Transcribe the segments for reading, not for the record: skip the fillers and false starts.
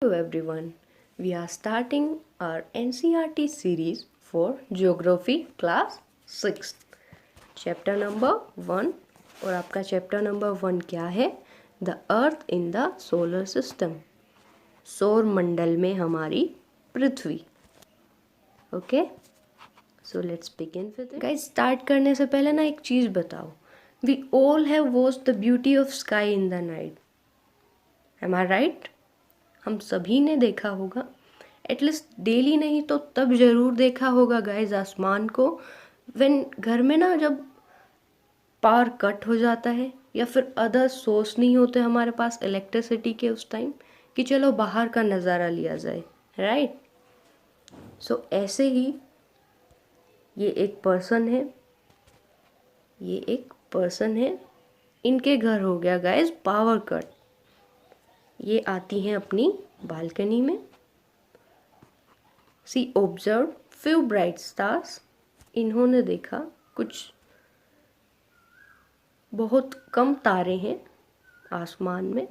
Hello everyone, we are starting our NCERT series for Geography class 6th, chapter number 1 और आपका chapter number 1 क्या है? The Earth in the Solar System, सौर मंडल में हमारी पृथ्वी. Okay, so let's begin with it. Guys, start करने से पहले ना एक चीज़ बताओ. We all have watched the beauty of sky in the night. Am I right? हम सभी ने देखा होगा, एटलीस्ट डेली नहीं तो तब ज़रूर देखा होगा गाइस आसमान को. व्हेन घर में ना जब पावर कट हो जाता है या फिर अदर सोर्स नहीं होते हमारे पास इलेक्ट्रिसिटी के उस टाइम, कि चलो बाहर का नज़ारा लिया जाए, राइट? सो ऐसे ही ये एक पर्सन है, इनके घर हो गया गाइस पावर कट. ये आती हैं अपनी बालकनी में. सी ऑब्जर्व फ्यू ब्राइट स्टार्स. इन्होंने देखा कुछ बहुत कम तारे हैं आसमान में.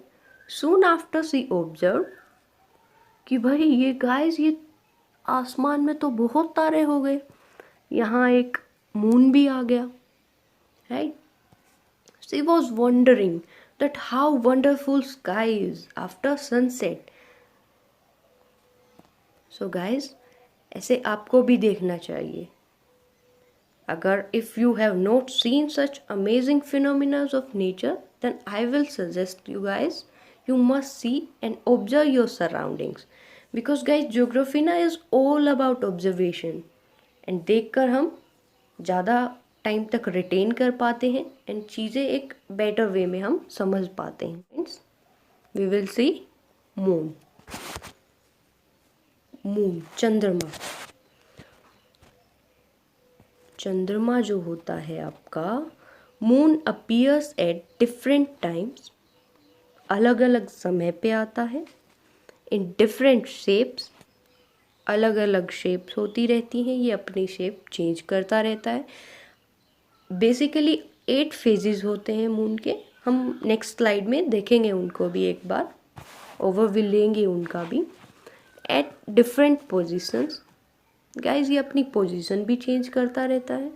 सून आफ्टर सी ऑब्जर्व कि भाई ये गाइस ये आसमान में तो बहुत तारे हो गए, यहाँ एक मून भी आ गया, right? She was wondering that how wonderful sky is after sunset. So guys, ऐसे आपको भी देखना चाहिए. अगर if you have not seen such amazing phenomena of nature, then I will suggest you guys, you must see and observe your surroundings. Because guys, geography ना is all about observation. And देखकर हम ज़्यादा time तक retain कर पाते हैं and चीज़ें एक बेटर वे में हम समझ पाते हैं. Means we will see moon. चंद्रमा जो होता है आपका, moon appears at different times. अलग अलग समय पे आता है. इन डिफरेंट शेप्स, अलग अलग शेप्स होती रहती हैं. ये अपनी शेप चेंज करता रहता है. बेसिकली 8 फेजेस होते हैं मून के. हम नेक्स्ट स्लाइड में देखेंगे उनको भी, एक बार ओवरव्यू लेंगे उनका भी. एट डिफरेंट पोजीशंस गाइस, ये अपनी पोजीशन भी चेंज करता रहता है.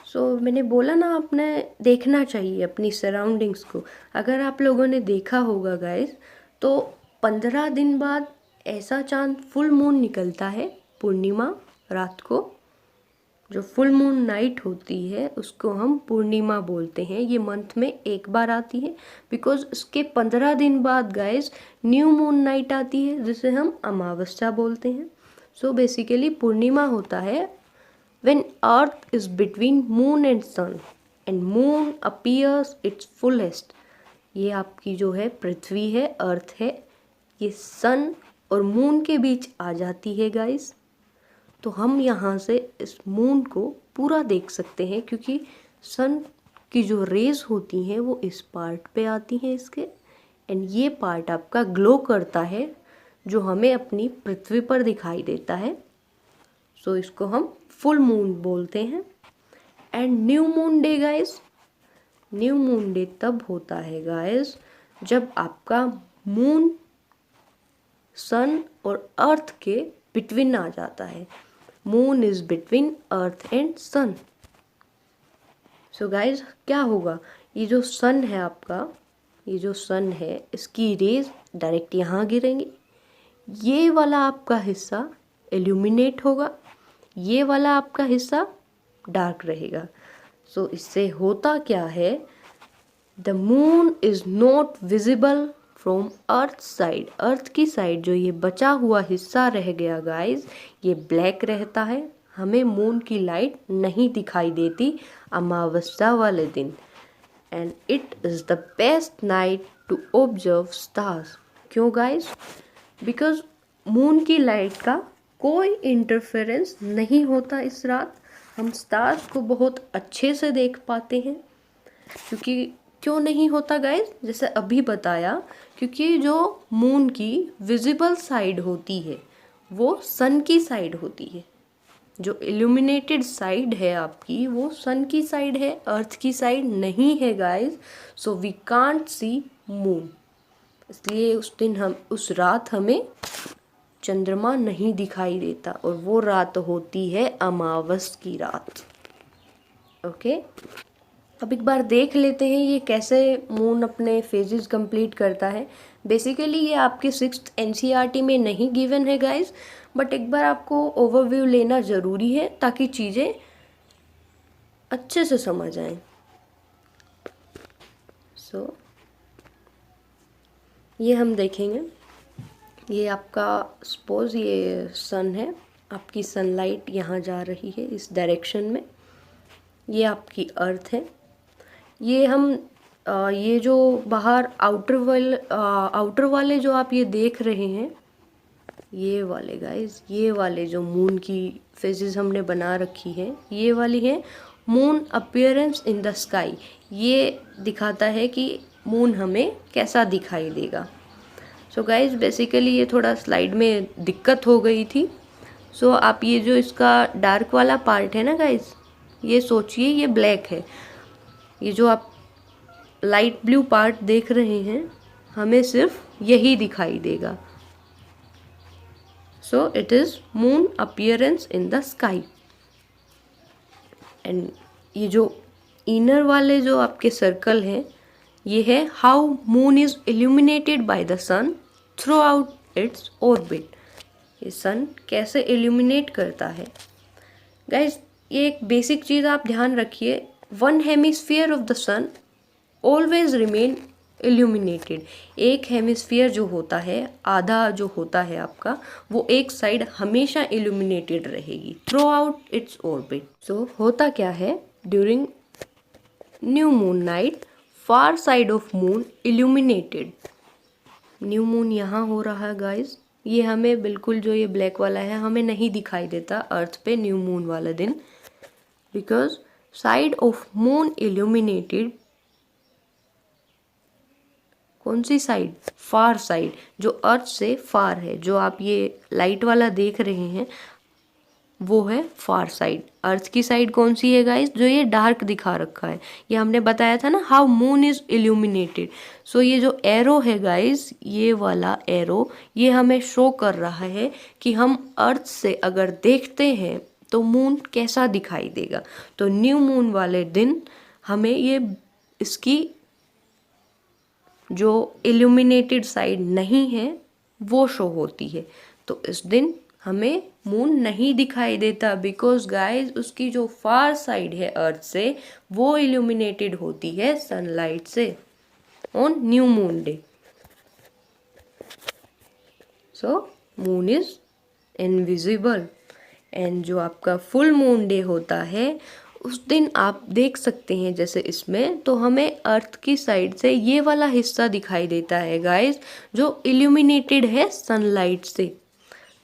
सो मैंने बोला ना, आपने देखना चाहिए अपनी सराउंडिंग्स को. अगर आप लोगों ने देखा होगा गाइस, तो 15 दिन बाद ऐसा चांद फुल मून निकलता है, पूर्णिमा रात को. जो फुल मून नाइट होती है उसको हम पूर्णिमा बोलते हैं. ये मंथ में एक बार आती है, बिकॉज इसके 15 दिन बाद गाइस न्यू मून नाइट आती है, जिसे हम अमावस्या बोलते हैं. सो बेसिकली पूर्णिमा होता है when earth is between moon and sun and moon appears its fullest. ये आपकी जो है पृथ्वी है, अर्थ है, ये सन और मून के बीच आ जाती है गाइस. तो हम यहाँ से इस मून को पूरा देख सकते हैं, क्योंकि सन की जो रेज होती हैं वो इस पार्ट पे आती हैं इसके, एंड ये पार्ट आपका ग्लो करता है, जो हमें अपनी पृथ्वी पर दिखाई देता है. सो इसको हम फुल मून बोलते हैं. And new moon day guys, new moon day तब होता है गाइस जब आपका मून सन और अर्थ के बिटवीन आ जाता है. Moon is between earth and sun. So guys, क्या होगा, ये जो सन है आपका, ये जो सन है, इसकी रेज डायरेक्ट यहाँ गिरेंगी. ये वाला आपका हिस्सा इल्यूमिनेट होगा, ये वाला आपका हिस्सा डार्क रहेगा. सो इससे होता क्या है, the moon is not visible from earth side. Earth की साइड जो ये बचा हुआ हिस्सा रह गया गाइस, ये ब्लैक रहता है. हमें मून की लाइट नहीं दिखाई देती अमावस्या वाले दिन. And it is the best night to observe stars. क्यों गाइस? बिकॉज मून की लाइट का कोई इंटरफेरेंस नहीं होता इस रात. हम स्टार्स को बहुत अच्छे से देख पाते हैं. क्यों नहीं होता गाइस? जैसे अभी बताया, क्योंकि जो मून की विजिबल साइड होती है वो सन की साइड होती है. जो इल्यूमिनेटेड साइड है आपकी, वो सन की साइड है, अर्थ की साइड नहीं है guys. So we can't see moon. इसलिए उस रात हमें चंद्रमा नहीं दिखाई देता, और वो रात होती है अमावस की रात। ओके, अब एक बार देख लेते हैं ये कैसे मून अपने फेजेस कंप्लीट करता है। बेसिकली ये आपके 6th NCERT में नहीं गिवन है गाइस, बट एक बार आपको ओवरव्यू लेना ज़रूरी है ताकि चीज़ें अच्छे से समझ आएं। ये हम देखेंगे, ये आपका सपोज ये सन है, आपकी सनलाइट यहाँ जा रही है इस डायरेक्शन में, ये आपकी अर्थ है। ये हम ये जो बाहर आउटर वाले जो आप ये देख रहे हैं, ये वाले गाइस, ये वाले जो मून की फेजेस हमने बना रखी है, ये वाली है moon appearance in the sky. ये दिखाता है कि मून हमें कैसा दिखाई देगा। सो गाइस बेसिकली ये थोड़ा स्लाइड में दिक्कत हो गई थी। सो आप ये जो इसका डार्क वाला पार्ट है ना गाइस, ये सोचिए ये ब्लैक है। ये जो आप लाइट ब्लू पार्ट देख रहे हैं, हमें सिर्फ यही दिखाई देगा। So it is moon appearance in the sky. And ये जो इनर वाले जो आपके सर्कल हैं, ये है how moon is illuminated by the sun throughout its orbit. ये सन कैसे इल्यूमिनेट करता है गाइज, ये एक बेसिक चीज़ आप ध्यान रखिए। One hemisphere of the sun always remain illuminated. एक हेमिस्फीयर जो होता है, आधा जो होता है आपका, वो एक साइड हमेशा इल्यूमिनेटेड रहेगी थ्रू आउट इट्स ऑर्बिट। सो होता क्या है, during new moon night far side of moon illuminated. New moon यहाँ हो रहा है गाइज, ये हमें बिल्कुल जो ये ब्लैक वाला है हमें नहीं दिखाई देता अर्थ पे न्यू मून वाला दिन, because side of moon illuminated. कौन सी साइड? फार साइड, जो अर्थ से फार है। जो आप ये लाइट वाला देख रहे हैं वो है फार साइड। अर्थ की साइड कौन सी है गाइस? जो ये डार्क दिखा रखा है, ये हमने बताया था ना हाउ मून इज इल्यूमिनेटेड। सो ये जो एरो है गाइस, ये वाला एरो, ये हमें शो कर रहा है कि हम अर्थ से अगर देखते हैं तो मून कैसा दिखाई देगा। तो न्यू मून वाले दिन हमें ये इसकी जो इल्यूमिनेटेड साइड नहीं है वो शो होती है। तो इस दिन हमें मून नहीं दिखाई देता, बिकॉज गाइस उसकी जो फार साइड है अर्थ से, वो इल्यूमिनेटेड होती है सनलाइट से on new moon day. So moon is invisible. And जो आपका फुल मून डे होता है उस दिन आप देख सकते हैं, जैसे इसमें तो हमें अर्थ की साइड से ये वाला हिस्सा दिखाई देता है गाइस, जो इल्यूमिनेटेड है सनलाइट से।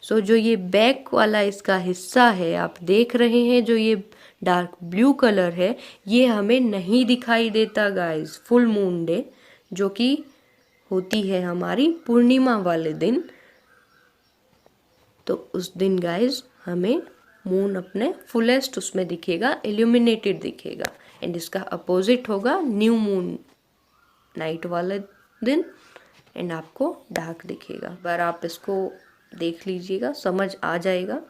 सो जो ये बैक वाला इसका हिस्सा है आप देख रहे हैं, जो ये डार्क ब्लू कलर है, ये हमें नहीं दिखाई देता गाइस फुल मून डे, जो कि होती है हमारी पूर्णिमा वाले दिन। तो उस दिन गाइस हमें मून अपने फुलेस्ट उसमें दिखेगा, इल्यूमिनेटेड दिखेगा। एंड इसका अपोजिट होगा न्यू मून नाइट वाले दिन, एंड आपको डार्क दिखेगा। पर आप इसको देख लीजिएगा, समझ आ जाएगा।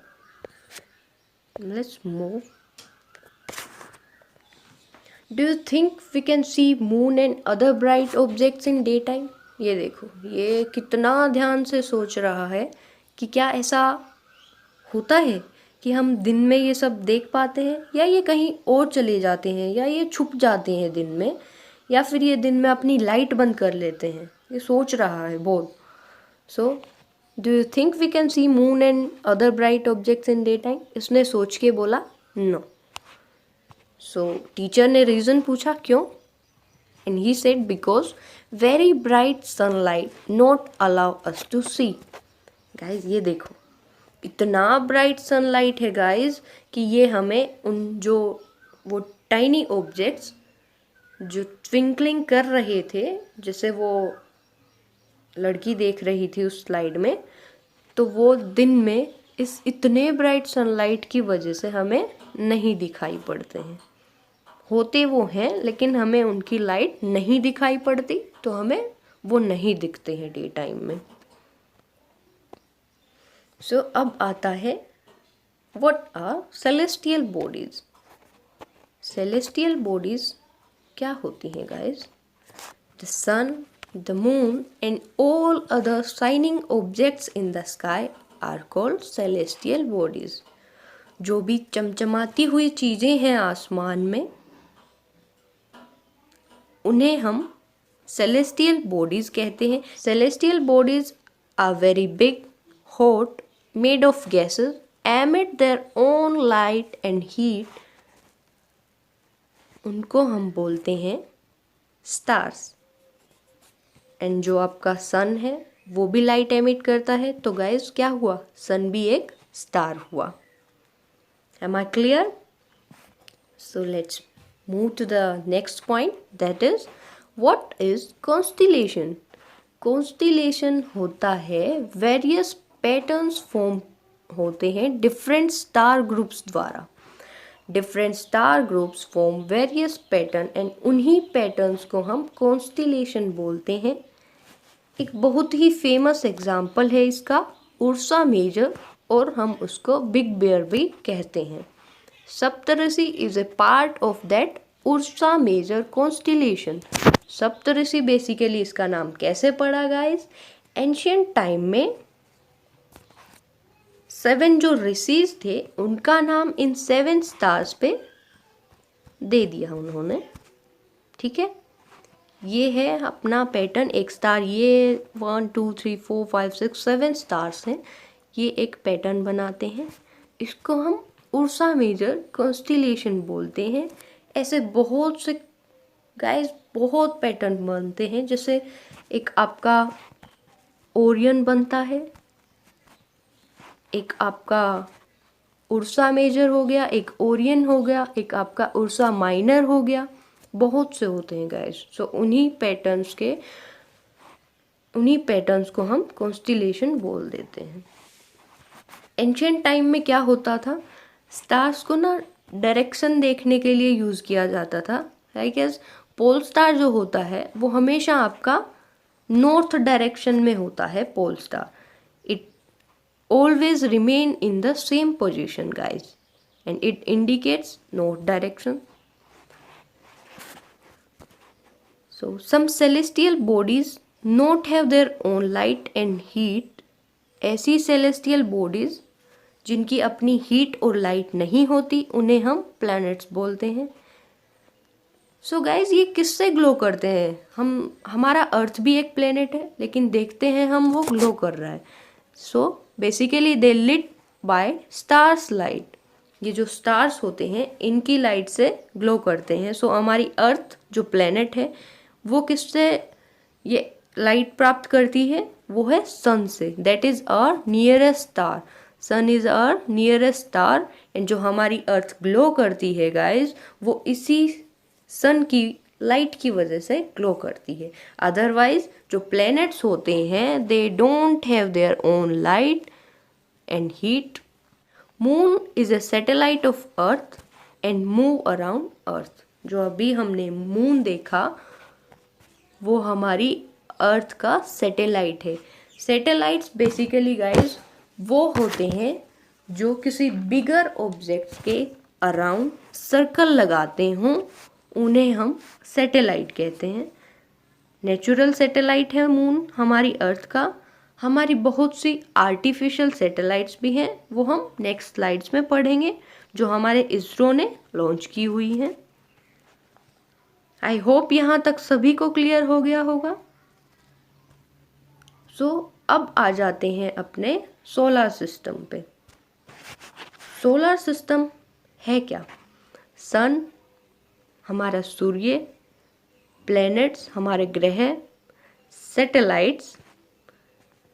Let's move. Do you think we can see moon and other bright objects in day time? ये देखो, ये कितना ध्यान से सोच रहा है कि क्या ऐसा होता है कि हम दिन में ये सब देख पाते हैं, या ये कहीं और चले जाते हैं, या ये छुप जाते हैं दिन में, या फिर ये दिन में अपनी लाइट बंद कर लेते हैं। ये सोच रहा है board. So do you think we can see moon and other bright objects in day time? इसने सोच के बोला नो। सो टीचर ने रीज़न पूछा क्यों, and he said because very bright sunlight not allow us to see. Guys ये देखो, इतना ब्राइट सनलाइट है गाइज कि ये हमें उन जो वो टाइनी ऑब्जेक्ट्स जो ट्विंकलिंग कर रहे थे, जैसे वो लड़की देख रही थी उस स्लाइड में, तो वो दिन में इस इतने ब्राइट सनलाइट की वजह से हमें नहीं दिखाई पड़ते हैं। होते वो हैं लेकिन हमें उनकी लाइट नहीं दिखाई पड़ती, तो हमें वो नहीं दिखते हैं डे टाइम में। सो अब आता है what are celestial bodies. Celestial bodies क्या होती हैं guys? The sun, the moon and all other shining objects in the sky are called celestial bodies. जो भी चमचमाती हुई चीज़ें हैं आसमान में, उन्हें हम सेलेस्टियल बॉडीज कहते हैं। Celestial bodies are very big, hot, made of gases, emit their own light and heat। उनको हम बोलते हैं स्टार्स। एंड जो आपका सन है वो भी लाइट एमिट करता है, तो गाइस क्या हुआ? सन भी एक स्टार हुआ। Am I clear? So let's move to the next point, that is what is constellation? Constellation होता है various patterns form होते हैं डिफरेंट स्टार ग्रुप्स द्वारा। Different star groups form various pattern and उन्हीं पैटर्न्स को हम constellation बोलते हैं। एक बहुत ही फेमस एग्जाम्पल है इसका उर्सा मेजर, और हम उसको बिग बेयर भी कहते हैं। Saptarishi is a part of that Ursa Major constellation. Saptarishi basically इसका नाम कैसे पड़ा गाइस? एंशियंट टाइम में 7 जो ऋषिज थे उनका नाम इन 7 स्टार्स पे दे दिया उन्होंने। ठीक है, ये है अपना पैटर्न। एक स्टार, ये 1 2 3 4 5 6 7 स्टार्स हैं, ये एक पैटर्न बनाते हैं। इसको हम उर्सा मेजर कॉन्स्टिलेशन बोलते हैं। ऐसे बहुत से गाइस बहुत पैटर्न बनते हैं, जैसे एक आपका ओरियन बनता है, एक आपका उर्सा मेजर हो गया, एक ओरियन हो गया, एक आपका उर्सा माइनर हो गया। बहुत से होते हैं गाइस। सो उन्हीं पैटर्न्स को हम कॉन्स्टिलेशन बोल देते हैं। एंशियंट टाइम में क्या होता था, स्टार्स को ना डायरेक्शन देखने के लिए यूज़ किया जाता था। लाइक एज पोल स्टार जो होता है वो हमेशा आपका नॉर्थ डायरेक्शन में होता है। Pole star it always remain in the same position guys, and it indicates north direction. So some celestial bodies not have their own light and heat। ऐसी celestial bodies जिनकी अपनी हीट और light नहीं होती उन्हें हम प्लैनेट्स बोलते हैं। सो गाइज ये किससे ग्लो करते हैं? हमारा अर्थ भी एक प्लेनेट है, लेकिन देखते हैं हम वो ग्लो कर रहा है। So basically they lit by stars light. ये जो स्टार्स होते हैं इनकी लाइट से ग्लो करते हैं। सो हमारी अर्थ जो प्लेनेट है वो किससे ये लाइट प्राप्त करती है? वो है सन से। That is our nearest star. Sun is our nearest star. And जो हमारी अर्थ ग्लो करती है गाइज वो इसी सन की लाइट की वजह से ग्लो करती है। अदरवाइज जो प्लैनेट्स होते हैं they don't have their own light and heat. Moon is a satellite of earth and move around earth. जो अभी हमने मून देखा वो हमारी अर्थ का सैटेलाइट है। सैटेलाइट्स बेसिकली गाइज वो होते हैं जो किसी बिगर ऑब्जेक्ट के अराउंड सर्कल लगाते हों, उन्हें हम सैटेलाइट कहते हैं। नेचुरल सैटेलाइट है मून हमारी अर्थ का। हमारी बहुत सी आर्टिफिशियल सैटेलाइट्स भी हैं, वो हम नेक्स्ट स्लाइड्स में पढ़ेंगे, जो हमारे इसरो ने लॉन्च की हुई हैं। आई होप यहाँ तक सभी को क्लियर हो गया होगा। सो अब आ जाते हैं अपने सोलर सिस्टम पे। सोलर सिस्टम है क्या? सन हमारा सूर्य, प्लैनेट्स हमारे ग्रह, satellites,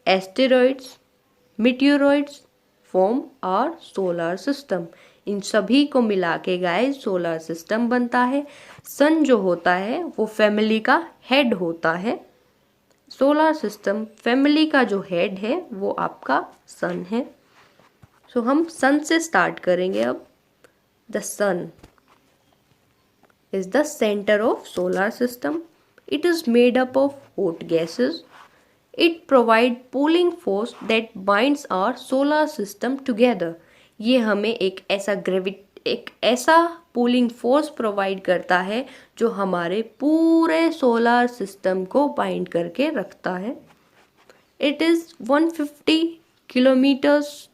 asteroids, meteoroids form our solar system. इन सभी को मिला के गाइस सोलर सिस्टम बनता है। सन जो होता है वो फैमिली का हेड होता है। सोलर सिस्टम फैमिली का जो हेड है वो आपका सन है। सो हम सन से स्टार्ट करेंगे अब। The sun is the center of solar system It is made up of hot gases. It provides pulling force that binds our solar system together. ये हमें एक ऐसा पुलिंग फोर्स प्रोवाइड करता है जो हमारे पूरे सोलर सिस्टम को बाइंड करके रखता है. It is 150 kilometers,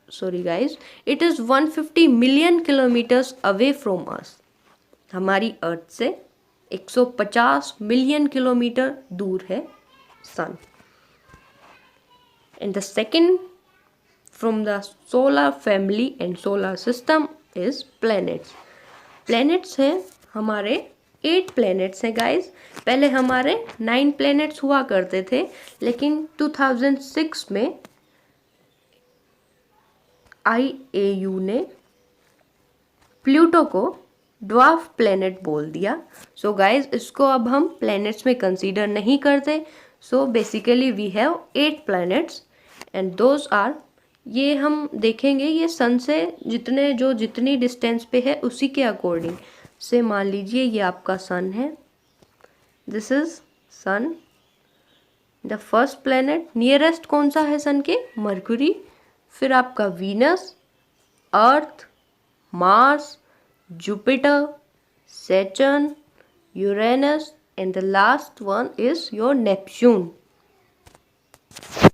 sorry guys, it is 150 million kilometers away from us. हमारी अर्थ से 150 मिलियन किलोमीटर दूर है सन. And the second from the solar family and solar system is planets. Planets हैं हमारे 8 planets हैं guys. पहले हमारे 9 planets हुआ करते थे, लेकिन 2006 में IAU ने प्लूटो को ड्वार्फ प्लेनेट बोल दिया. सो गाइज इसको अब हम प्लैनेट्स में कंसीडर नहीं करते. So basically we have 8 planets and those are, ये हम देखेंगे ये सन से जितनी डिस्टेंस पे है उसी के अकॉर्डिंग से. मान लीजिए ये आपका सन है, this is sun. The first planet nearest कौन सा है सन के? मरकुरी. फिर आपका Venus, earth, Mars, Jupiter, Saturn, Uranus, and the last one is your Neptune.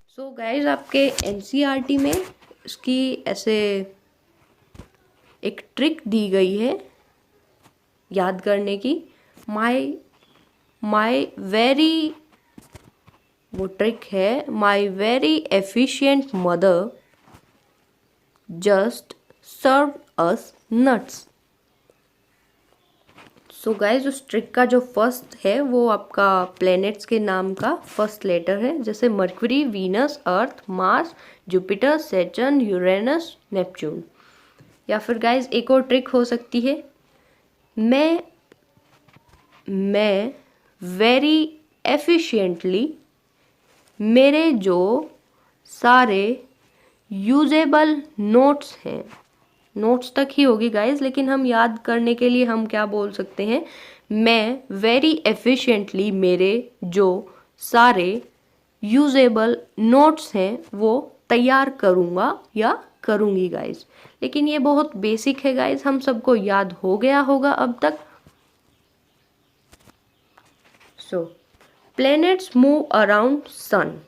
So guys आपके NCERT में इसकी ऐसे एक ट्रिक दी गई है याद करने की. माई वेरी, वो ट्रिक है, my very efficient mother just serve us nuts. So guys उस ट्रिक का जो फर्स्ट है वो आपका प्लैनेट्स के नाम का फर्स्ट लेटर है, जैसे मरकुरी, वीनस, अर्थ, Mars, Jupiter, Saturn, Uranus, Neptune. या फिर गाइज एक और ट्रिक हो सकती है, मैं वेरी एफिशिएंटली मेरे जो सारे यूजेबल नोट्स हैं, नोट्स तक ही होगी गाइज, लेकिन हम याद करने के लिए हम क्या बोल सकते हैं, मैं वेरी एफिशिएंटली मेरे जो सारे यूजेबल नोट्स हैं वो तैयार करूँगा या करूँगी गाइज. लेकिन ये बहुत बेसिक है गाइज, हम सबको याद हो गया होगा अब तक. सो प्लैनेट्स मूव अराउंड सन,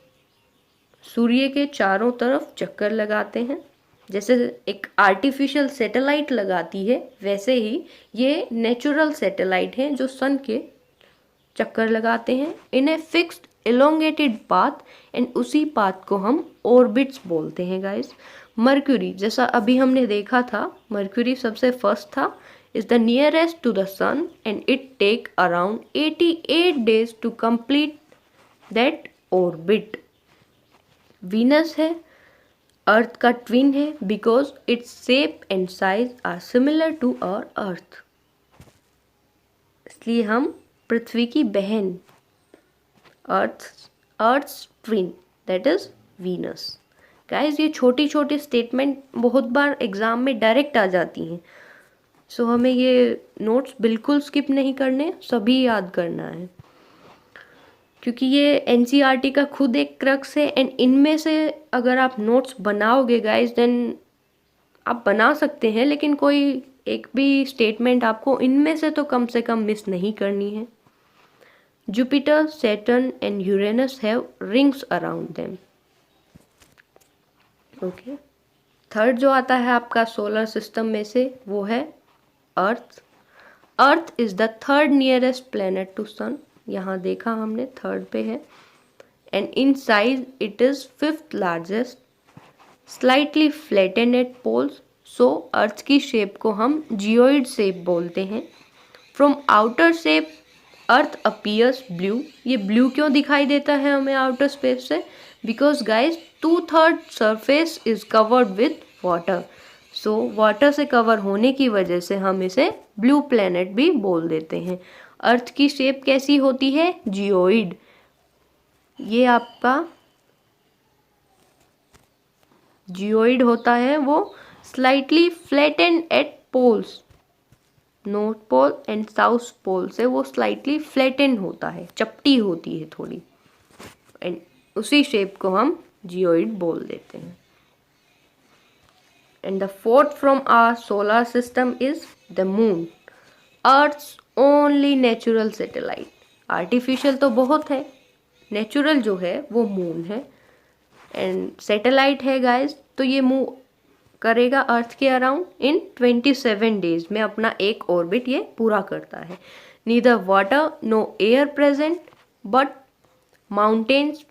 सूर्य के चारों तरफ चक्कर लगाते हैं. जैसे एक आर्टिफिशियल सैटेलाइट लगाती है वैसे ही ये नेचुरल सैटेलाइट हैं जो सन के चक्कर लगाते हैं in a fixed elongated path, and उसी पाथ को हम ऑर्बिट्स बोलते हैं गाइस. मर्क्यूरी, जैसा अभी हमने देखा था, मर्क्यूरी सबसे फर्स्ट था, is the nearest to the sun and it take around 88 days to complete that orbit. Venus है, अर्थ का ट्विन है because its shape and size are similar to our earth, इसलिए हम पृथ्वी की बहन, earth's twin, that is Venus. Guys ये छोटी छोटी स्टेटमेंट बहुत बार एग्जाम में डायरेक्ट आ जाती हैं, सो हमें ये नोट्स बिल्कुल स्किप नहीं करने, सभी याद करना है, क्योंकि ये एनसीईआरटी का खुद एक क्रक्स है. एंड इनमें से अगर आप नोट्स बनाओगे गाइस देन आप बना सकते हैं, लेकिन कोई एक भी स्टेटमेंट आपको इनमें से तो कम से कम मिस नहीं करनी है. Jupiter, Saturn and Uranus have rings around them. Okay, third जो आता है आपका सोलर सिस्टम में से वो है earth. Earth is the third nearest planet to sun, यहाँ देखा हमने थर्ड पे है. And in size it is fifth largest, slightly flattened at poles. So earth की शेप को हम जियोइड शेप बोलते हैं. From outer shape earth appears blue. ये ब्लू क्यों दिखाई देता है हमें आउटर स्पेस से? Because guys 2/3 surface is covered with water. So water से कवर होने की वजह से हम इसे ब्लू प्लेनेट भी बोल देते हैं. अर्थ की शेप कैसी होती है? जियोइड. ये आपका जियोइड होता है, वो slightly flattened at poles, north pole and south pole से वो स्लाइटली फ्लैटन होता है, चपटी होती है थोड़ी, एंड उसी शेप को हम जियोइड बोल देते हैं. And the fourth from our solar system is the moon, earth's only natural satellite. Artificial तो बहुत है, नेचुरल जो है वो मून है एंड सैटेलाइट है गाइस. तो ये मूव करेगा अर्थ के अराउंड इन 27 डेज में, अपना एक ऑर्बिट ये पूरा करता है. Neither water no air present, but mountains,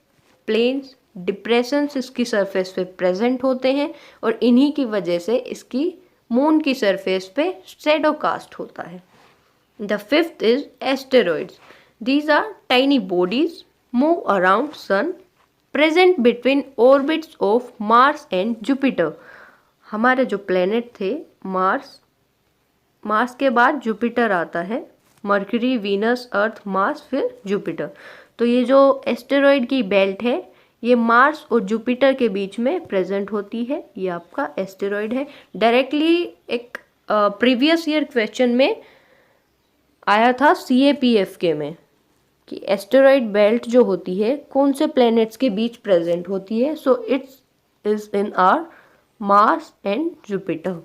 plains, depressions इसकी सरफेस पे प्रेजेंट होते हैं और इन्हीं की वजह से इसकी मून की सरफेस पे शैडो कास्ट होता है. The fifth is asteroids. These are tiny bodies move around sun, present between orbits of Mars and Jupiter. हमारे जो प्लेनेट थे मार्स के बाद जुपिटर आता है, मर्क्यूरी, वीनस, अर्थ, मार्स, फिर जुपिटर. तो ये जो एस्टेरॉइड की बेल्ट है ये मार्स और जुपिटर के बीच में प्रेजेंट होती है. ये आपका एस्टेरॉइड है. डायरेक्टली एक प्रीवियस ईयर क्वेश्चन में आया था CAPFK में कि एस्टेरॉइड बेल्ट जो होती है कौन से प्लैनेट्स के बीच प्रेजेंट होती है. So its is in our Mars and Jupiter.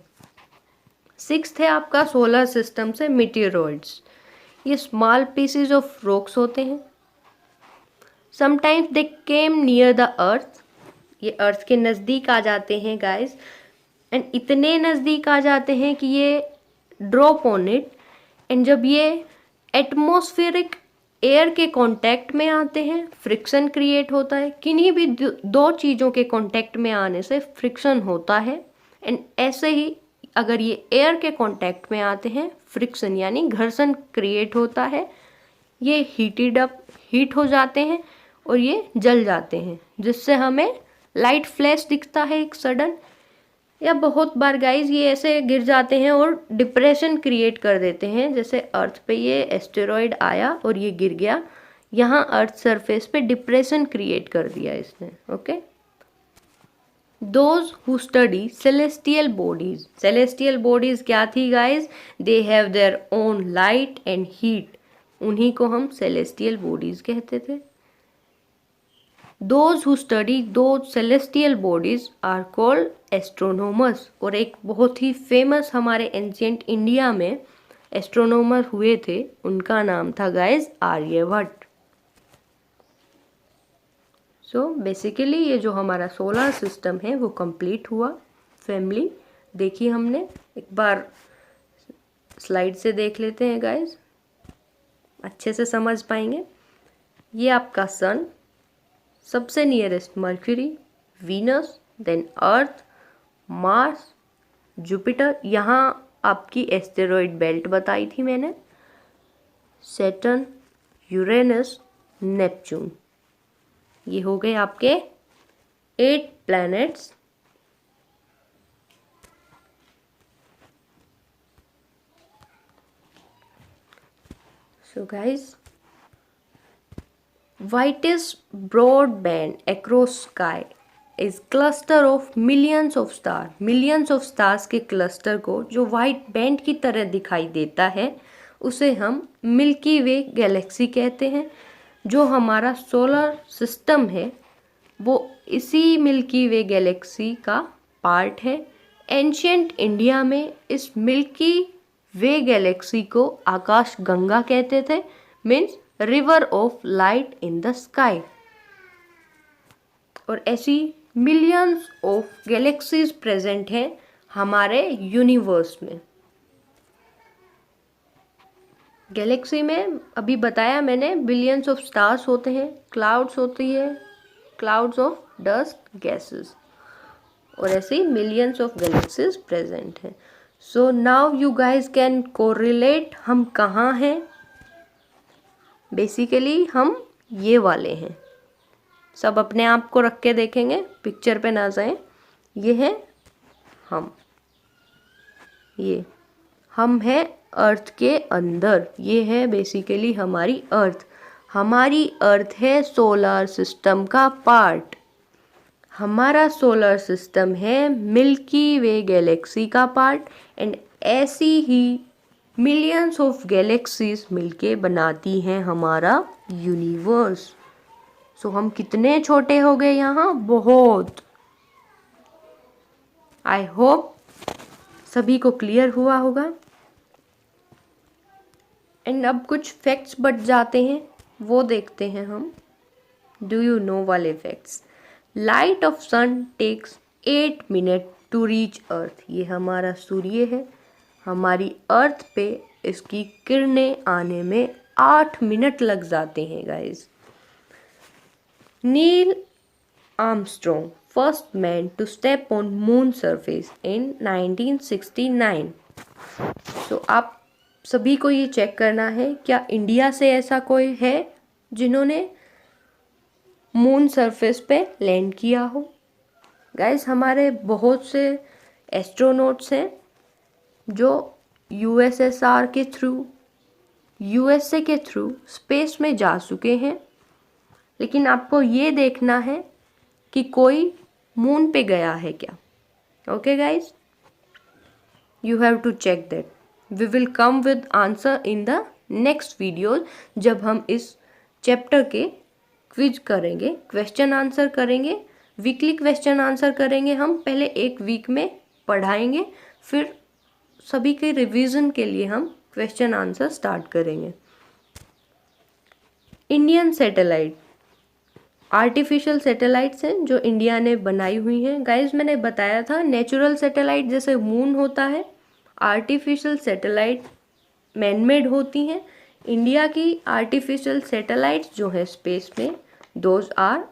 Sixth है आपका सोलर सिस्टम से मीटियोरॉइड्स. ये स्मॉल पीसेस ऑफ रॉक्स होते हैं. Sometimes they came near the earth. ये अर्थ के नज़दीक आ जाते हैं गाइस, एंड इतने नज़दीक आ जाते हैं कि ये ड्रॉप ऑन इट. एंड जब ये एटमॉस्फेरिक एयर के कांटेक्ट में आते हैं फ्रिक्शन क्रिएट होता है. किन्हीं भी दो चीज़ों के कांटेक्ट में आने से फ्रिक्शन होता है. एंड ऐसे ही अगर ये एयर के कांटेक्ट में आते हैं फ्रिक्शन यानी घर्षण क्रिएट होता है. ये हीट हो जाते हैं और ये जल जाते हैं, जिससे हमें लाइट फ्लैश दिखता है एक सडन. या बहुत बार गाइस ये ऐसे गिर जाते हैं और डिप्रेशन क्रिएट कर देते हैं. जैसे अर्थ पे ये एस्टेरॉइड आया और ये गिर गया, यहाँ अर्थ सरफेस पे डिप्रेशन क्रिएट कर दिया इसने. Okay. Those who study celestial bodies. Celestial bodies क्या थी guys? They have their own light and heat. उन्हीं को हम सेलेस्टियल बॉडीज कहते थे. Those who study those celestial bodies are called astronomers. और एक बहुत ही फेमस हमारे एंशियंट इंडिया में एस्ट्रोनॉमर हुए थे, उनका नाम था गाइस आर्यभट्ट. सो बेसिकली ये जो हमारा सोलर सिस्टम है वो कंप्लीट हुआ. फैमिली देखी हमने, एक बार स्लाइड से देख लेते हैं गाइस, अच्छे से समझ पाएंगे. ये आपका सन, सबसे नियरेस्ट मर्क्यूरी, वीनस, देन अर्थ, मार्स, जुपिटर. यहाँ आपकी एस्टेरॉइड बेल्ट बताई थी मैंने, सैटर्न, यूरेनस, नेपच्यून. ये हो गए आपके 8 planets. So guys, whitest broad band across sky is cluster of millions of stars. millions of stars के cluster को जो white band की तरह दिखाई देता है उसे हम मिल्की वे गैलेक्सी कहते हैं. जो हमारा सोलर सिस्टम है वो इसी मिल्की वे गैलेक्सी का पार्ट है. एंशियंट इंडिया में इस मिल्की वे गैलेक्सी को आकाश गंगा कहते थे, means river of light in the sky. और ऐसी मिलियंस ऑफ गैलेक्सीज प्रेजेंट हैं हमारे यूनिवर्स में. गैलेक्सी में अभी बताया मैंने बिलियंस ऑफ स्टार्स होते हैं, क्लाउड्स होती है, क्लाउड्स ऑफ डस्ट गैसेस, और ऐसी मिलियंस ऑफ गैलेक्सीज प्रेजेंट हैं. So now you guys can correlate हम कहाँ हैं. बेसिकली हम ये वाले हैं. सब अपने आप को रख के देखेंगे, पिक्चर पे ना जाएं. ये है हम, ये हम हैं अर्थ के अंदर. ये है बेसिकली हमारी अर्थ. हमारी अर्थ है सोलर सिस्टम का पार्ट. हमारा सोलर सिस्टम है मिल्की वे गैलेक्सी का पार्ट. एंड ऐसी ही मिलियंस ऑफ गैलेक्सीज मिलके बनाती हैं हमारा यूनिवर्स। सो हम कितने छोटे हो गए यहाँ, बहुत। आई होप सभी को क्लियर हुआ होगा। एंड अब कुछ फैक्ट्स बच जाते हैं, वो देखते हैं हम। डू यू नो वाले facts? Light of sun takes 8 minute to reach earth. ये हमारा सूर्य है, हमारी अर्थ पे इसकी किरणें आने में 8 मिनट लग जाते हैं guys. Neil Armstrong first man to step on moon surface in 1969। तो आप सभी को ये चेक करना है, क्या इंडिया से ऐसा कोई है जिन्होंने मून सरफेस पे लैंड किया हो? गाइस, हमारे बहुत से एस्ट्रोनॉट्स हैं जो यूएसएसआर के थ्रू, यूएसए के थ्रू स्पेस में जा चुके हैं, लेकिन आपको ये देखना है कि कोई मून पे गया है क्या। Okay guys, you have to check that. We will come with answer in the next video, जब हम इस चैप्टर के क्विज करेंगे, क्वेश्चन आंसर करेंगे। वीकली क्वेश्चन आंसर करेंगे हम, पहले एक वीक में पढ़ाएंगे, फिर सभी के रिवीजन के लिए हम क्वेश्चन आंसर स्टार्ट करेंगे। इंडियन सैटेलाइट आर्टिफिशियल सैटेलाइट्स हैं जो इंडिया ने बनाई हुई हैं। गाइस, मैंने बताया था नेचुरल सैटेलाइट जैसे मून होता है, आर्टिफिशियल सैटेलाइट मैनमेड होती हैं। इंडिया की आर्टिफिशियल सैटेलाइट्स जो है स्पेस में, those are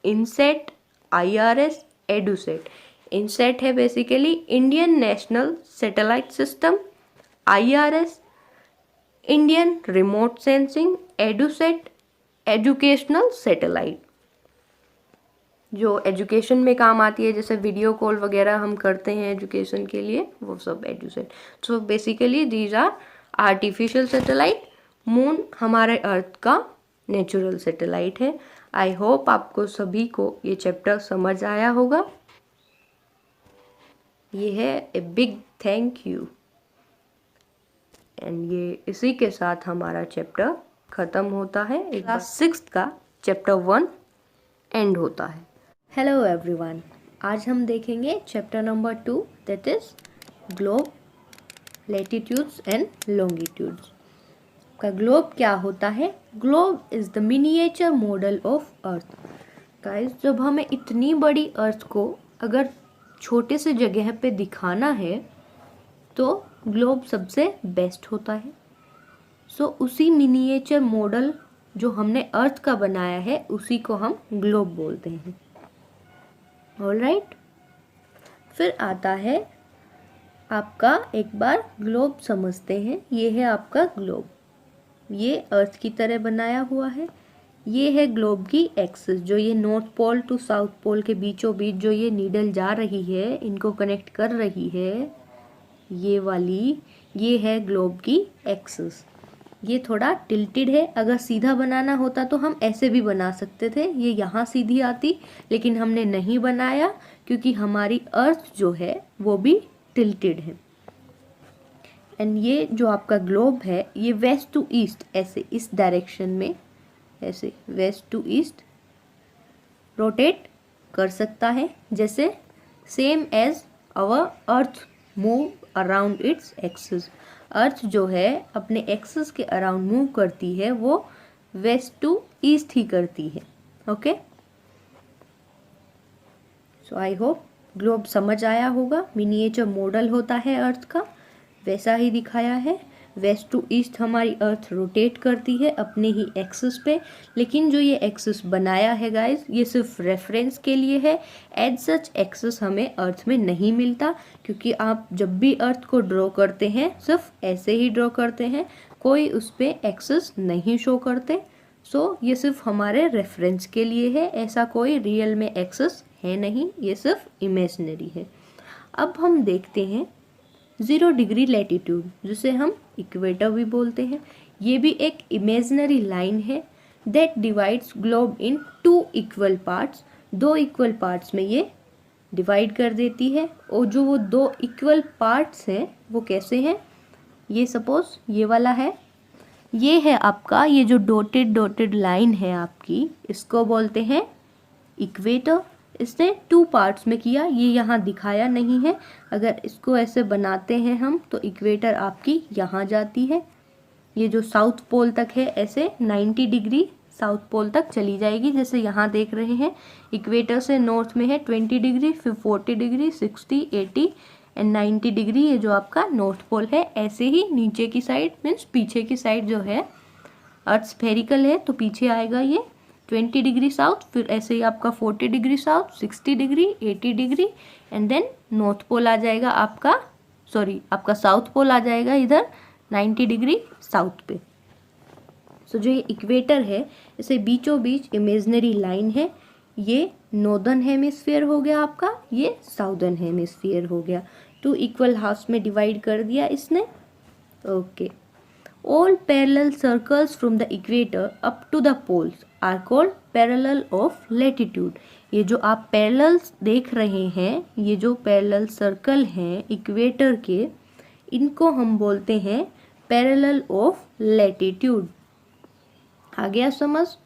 INSAT, IRS, EDUSAT. INSAT है basically Indian national satellite system, IRS Indian remote sensing, EDUSAT educational satellite जो एजुकेशन में काम आती है, जैसे वीडियो कॉल वगैरह हम करते हैं एजुकेशन के लिए, वो सब EDUSAT. So basically these are artificial satellite. Moon हमारे अर्थ का नेचुरल सैटेलाइट है। आई होप आपको सभी को ये चैप्टर समझ आया होगा। ये है a big thank you. And ये इसी के साथ हमारा चैप्टर ख़त्म होता है। क्लास 6 का चैप्टर 1 एंड होता है। हेलो एवरीवन, आज हम देखेंगे chapter number 2, that is globe, latitudes and longitudes. का ग्लोब क्या होता है? Globe is the miniature model of earth. Guys, जब हमें इतनी बड़ी अर्थ को अगर छोटे से जगह पे दिखाना है तो ग्लोब सबसे बेस्ट होता है। सो उसी मिनिएचर मॉडल जो हमने अर्थ का बनाया है उसी को हम ग्लोब बोलते हैं। ऑलराइट, फिर आता है आपका, एक बार ग्लोब समझते हैं। ये है आपका ग्लोब, ये अर्थ की तरह बनाया हुआ है। ये है ग्लोब की एक्सिस, जो ये north pole to south pole के बीचों बीच जो ये नीडल जा रही है, इनको कनेक्ट कर रही है, ये वाली, ये है ग्लोब की एक्सिस। ये थोड़ा टिल्टेड है। अगर सीधा बनाना होता तो हम ऐसे भी बना सकते थे, ये यहाँ सीधी आती, लेकिन हमने नहीं बनाया क्योंकि हमारी अर्थ जो है वो भी टिल्टेड है। एंड ये जो आपका ग्लोब है ये वेस्ट टू ईस्ट, ऐसे इस डायरेक्शन में, ऐसे वेस्ट टू ईस्ट रोटेट कर सकता है, जैसे same as our earth move around its axis. Earth जो है अपने एक्सिस के अराउंड मूव करती है, वो वेस्ट टू ईस्ट ही करती है। Okay, so I hope globe समझ आया होगा। मिनिएचर मॉडल होता है अर्थ का, वैसा ही दिखाया है। वेस्ट टू ईस्ट हमारी अर्थ रोटेट करती है अपने ही एक्सिस पे, लेकिन जो ये एक्सिस बनाया है गाइस, ये सिर्फ रेफरेंस के लिए है। एज सच एक्सिस हमें अर्थ में नहीं मिलता, क्योंकि आप जब भी अर्थ को ड्रॉ करते हैं सिर्फ ऐसे ही ड्रॉ करते हैं, कोई उस पर एक्सिस नहीं शो करते। सो ये सिर्फ हमारे रेफरेंस के लिए है, ऐसा कोई रियल में एक्सिस है नहीं, ये सिर्फ इमेजिनरी है। अब हम देखते हैं 0 डिग्री लैटिट्यूड, जिसे हम इक्वेटर भी बोलते हैं। ये भी एक इमेजिनरी लाइन है that divides globe in 2 equal parts. 2 equal parts में ये डिवाइड कर देती है। और जो वो 2 इक्वल पार्ट्स हैं वो कैसे हैं? ये सपोज ये वाला है, ये है आपका, ये जो डॉटेड लाइन है आपकी, इसको बोलते हैं इक्वेटर। इसने 2 पार्ट्स में किया, ये यहाँ दिखाया नहीं है। अगर इसको ऐसे बनाते हैं हम तो इक्वेटर आपकी यहाँ जाती है, ये जो साउथ पोल तक है ऐसे 90 डिग्री साउथ पोल तक चली जाएगी। जैसे यहाँ देख रहे हैं इक्वेटर से नॉर्थ में है 20 डिग्री, फिर 40 डिग्री, 60, 80 एंड 90 डिग्री, ये जो आपका नॉर्थ पोल है। ऐसे ही नीचे की साइड मीन्स पीछे की साइड जो है, अर्थ स्फेरिकल है तो पीछे आएगा ये 20 डिग्री साउथ, फिर ऐसे ही आपका 40 degree south, 60 degree, 80 degree and then north pole आ जाएगा आपका, सॉरी आपका साउथ पोल आ जाएगा इधर 90 डिग्री साउथ पे। सो जो ये इक्वेटर है, इसे बीचों बीच इमेजिनरी लाइन है, ये नॉर्दर्न हेमिस्फीयर हो गया आपका, ये साउदर्न हेमिस्फीयर हो गया। 2 इक्वल हाफ्स में डिवाइड कर दिया इसने। Okay, all parallel circles from the equator up to the poles are called parallel of latitude. ये जो आप पैरेलल्स देख रहे हैं, ये जो पैरेलल सर्कल हैं इक्वेटर के, इनको हम बोलते हैं पैरेलल ऑफ लैटिट्यूड। आ गया समझ?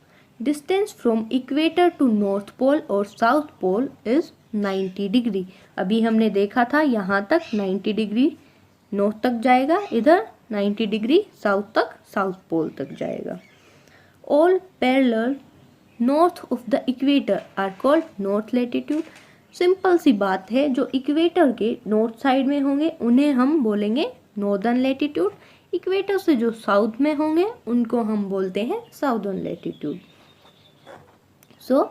Distance from equator to north pole और साउथ पोल इज 90 डिग्री। अभी हमने देखा था यहाँ तक 90 डिग्री नॉर्थ तक जाएगा, इधर 90 डिग्री साउथ तक, साउथ पोल तक जाएगा। All parallel north of the equator are called north latitude. Simple सी बात है, जो इक्वेटर के नॉर्थ साइड में होंगे उन्हें हम बोलेंगे नॉर्दर्न लैटिट्यूड, इक्वेटर से जो साउथ में होंगे उनको हम बोलते हैं southern latitude. So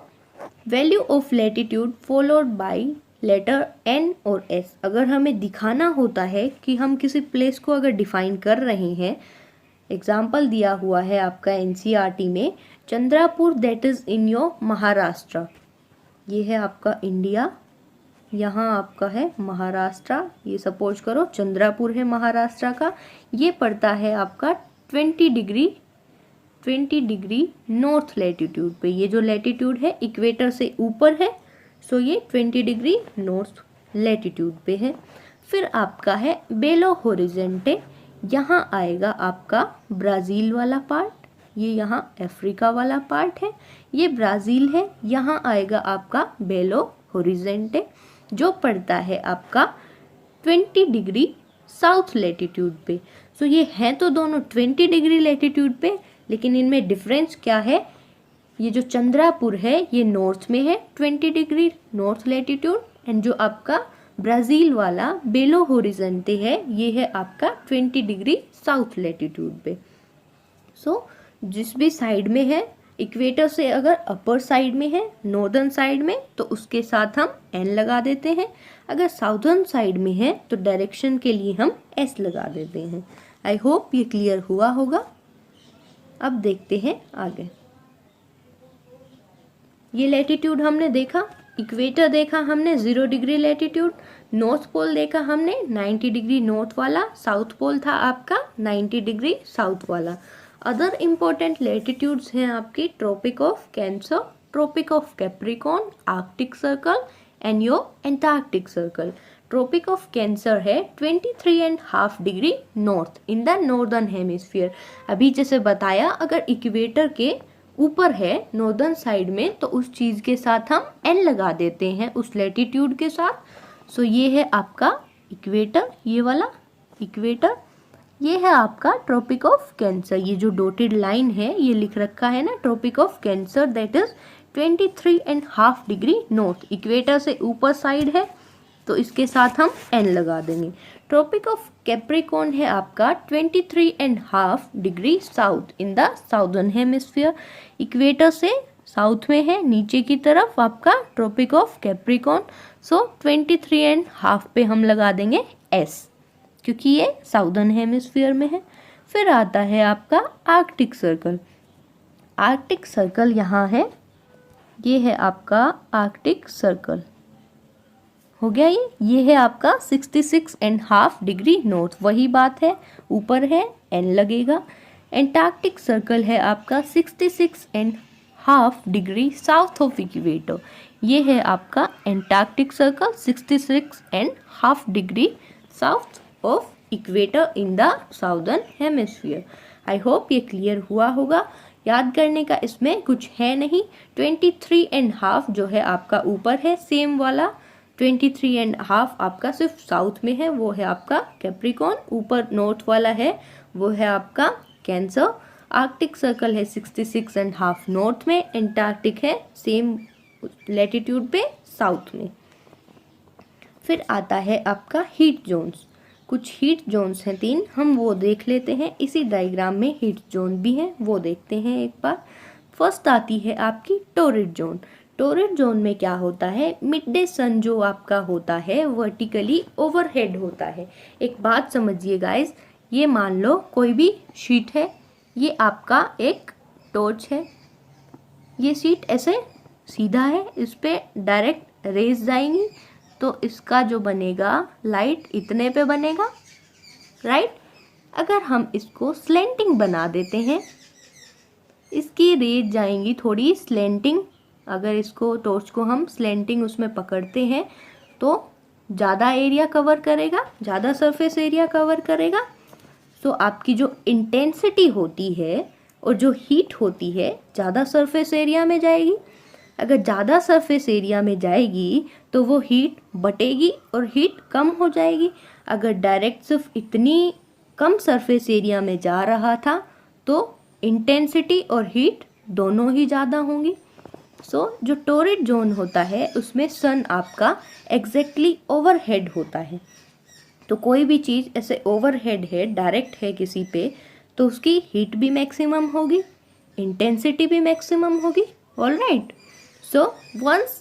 value of latitude followed by letter N और एस। अगर हमें दिखाना होता है कि हम किसी प्लेस को अगर डिफाइन कर रहे हैं, एग्जाम्पल दिया हुआ है आपका एनसीईआरटी में, Chandrapur that is in your Maharashtra, ये है आपका इंडिया, यहाँ आपका है महाराष्ट्र, ये सपोज करो चंद्रापुर है महाराष्ट्र का, ये पड़ता है आपका 20 डिग्री नॉर्थ लैटिट्यूड पे। ये जो लैटिट्यूड है इक्वेटर से ऊपर है, सो ये 20 डिग्री नॉर्थ लैटिट्यूड पे है। फिर आपका है बेलो होरिजेंटे, यहाँ आएगा आपका ब्राज़ील वाला पार्ट, ये यहाँ अफ्रीका वाला पार्ट है, ये ब्राज़ील है, यहाँ आएगा आपका बेलो होरिजेंटे जो पड़ता है आपका 20 डिग्री साउथ लैटिट्यूड पे। सो ये हैं तो दोनों 20 डिग्री लैटिट्यूड पे, लेकिन इनमें डिफरेंस क्या है, ये जो चंद्रापुर है ये नॉर्थ में है 20 डिग्री नॉर्थ लैटिट्यूड, एंड जो आपका ब्राज़ील वाला बेलो होरिजेंटे है ये है आपका 20 डिग्री साउथ लैटिट्यूड पे। सो जिस भी साइड में है, इक्वेटर से अगर अपर साइड में है नॉर्दर्न साइड में तो उसके साथ हम एन लगा देते हैं, अगर साउदर्न साइड में है तो डायरेक्शन के लिए हम एस लगा देते हैं। आई होप ये क्लियर हुआ होगा। अब देखते हैं आगे। ये लैटिट्यूड हमने देखा, इक्वेटर देखा हमने 0 डिग्री लैटिट्यूड, नॉर्थ पोल देखा हमने 90 डिग्री नॉर्थ वाला, साउथ पोल था आपका 90 डिग्री साउथ वाला। अदर इम्पोर्टेंट लैटिट्यूड्स हैं आपकी tropic of Cancer, tropic of Capricorn, Arctic circle and your Antarctic circle. Tropic of Cancer है 23.5 degree north in the northern hemisphere. अभी जैसे बताया, अगर इक्वेटर के ऊपर है नॉर्दर्न साइड में तो उस चीज़ के साथ हम एन लगा देते हैं, उस लैटिट्यूड के साथ। सो ये है आपका इक्वेटर, ये वाला इक्वेटर, ये है आपका ट्रॉपिक ऑफ कैंसर। ये जो डॉटेड लाइन है ये लिख रखा है ना, tropic of Cancer that is 23.5 degree north, equator से ऊपर साइड है तो इसके साथ हम एन लगा देंगे। ट्रॉपिक ऑफ कैप्रिकॉर्न है आपका 23.5 degree south in the southern hemisphere, equator से साउथ में है नीचे की तरफ आपका ट्रॉपिक ऑफ कैप्रिकॉर्न। सो 23.5 पे हम लगा देंगे एस क्योंकि ये साउदर्न हेमिस्फीयर में है। फिर आता है आपका आर्कटिक सर्कल। आर्कटिक सर्कल यहाँ है, ये है आपका आर्कटिक सर्कल, हो गया ये है आपका 66.5 डिग्री नॉर्थ, वही बात है, ऊपर है एन लगेगा। एंटार्क्टिक सर्कल है आपका 66.5 डिग्री साउथ ऑफ इक्वेटर, ये है आपका Antarctic circle 66.5 degree south of equator in the southern hemisphere. I hope ये क्लियर हुआ होगा। याद करने का इसमें कुछ है नहीं। 23.5 जो है आपका ऊपर है सेम वाला, 23.5 आपका सिर्फ साउथ में है, वो है आपका कैप्रिकॉर्न। ऊपर नॉर्थ वाला है वो है आपका कैंसर। आर्कटिक सर्कल है 66.5 नॉर्थ में, एंटार्क्टिक है सेम लैटिट्यूड पे साउथ में। फिर आता है आपका हीट जोन्स। कुछ हीट जोन्स हैं 3, हम वो देख लेते हैं। इसी डायग्राम में हीट जोन भी है, वो देखते हैं एक बार। फर्स्ट आती है आपकी टोरिड जोन। टोरिड जोन में क्या होता है, मिड डे सन जो आपका होता है वर्टिकली ओवरहेड होता है। एक बात समझिए गाइस, ये मान लो कोई भी शीट है, ये आपका एक टॉर्च है, ये शीट ऐसे सीधा है, इस पे डायरेक्ट रेज जाएंगी तो इसका जो बनेगा लाइट इतने पे बनेगा, राइट। अगर हम इसको स्लेंटिंग बना देते हैं, इसकी रेज जाएंगी थोड़ी स्लेंटिंग। अगर इसको टॉर्च को हम स्लेंटिंग उसमें पकड़ते हैं तो ज़्यादा एरिया कवर करेगा, ज़्यादा सरफेस एरिया कवर करेगा। तो आपकी जो इंटेंसिटी होती है और जो हीट होती है ज़्यादा सरफेस एरिया में जाएगी। अगर ज़्यादा सरफेस एरिया में जाएगी तो वो हीट बटेगी और हीट कम हो जाएगी। अगर डायरेक्ट सिर्फ इतनी कम सरफेस एरिया में जा रहा था तो इंटेंसिटी और हीट दोनों ही ज़्यादा होंगी। सो जो टोरिड जोन होता है उसमें सन आपका एग्जैक्टली ओवरहेड होता है। तो कोई भी चीज़ ऐसे ओवरहेड है, डायरेक्ट है किसी पे, तो उसकी हीट भी मैक्सिमम होगी, इंटेंसिटी भी मैक्सिमम होगी। Alright, so once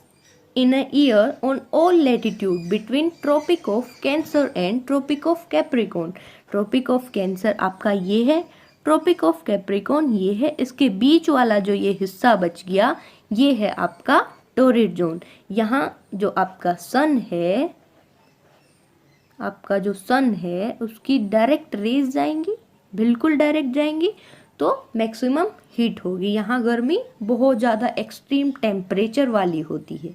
in a year on all latitude between Tropic of Cancer and Tropic of Capricorn, Tropic of Cancer आपका ये है, Tropic of Capricorn ये है, इसके बीच वाला जो ये हिस्सा बच गया ये है आपका टोरिड जोन। यहाँ जो आपका सन है, आपका जो सन है उसकी डायरेक्ट रेज जाएंगी, बिल्कुल डायरेक्ट जाएंगी, तो मैक्सिमम हीट होगी। यहाँ गर्मी बहुत ज़्यादा एक्सट्रीम टेम्परेचर वाली होती है।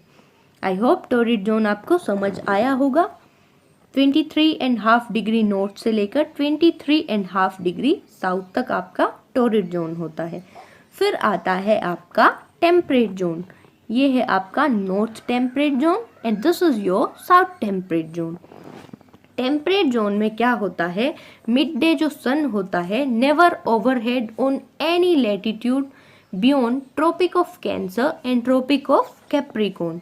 आई होप टोरिड जोन आपको समझ आया होगा। 23.5 डिग्री नॉर्थ से लेकर 23.5 डिग्री साउथ तक आपका टोरिड जोन होता है। फिर आता है आपका टेम्परेट जोन। ये है आपका north temperate zone and this is your south temperate zone. Temperate zone में क्या होता है, मिड डे जो सन होता है never overhead on any latitude beyond tropic of Cancer and tropic of Capricorn.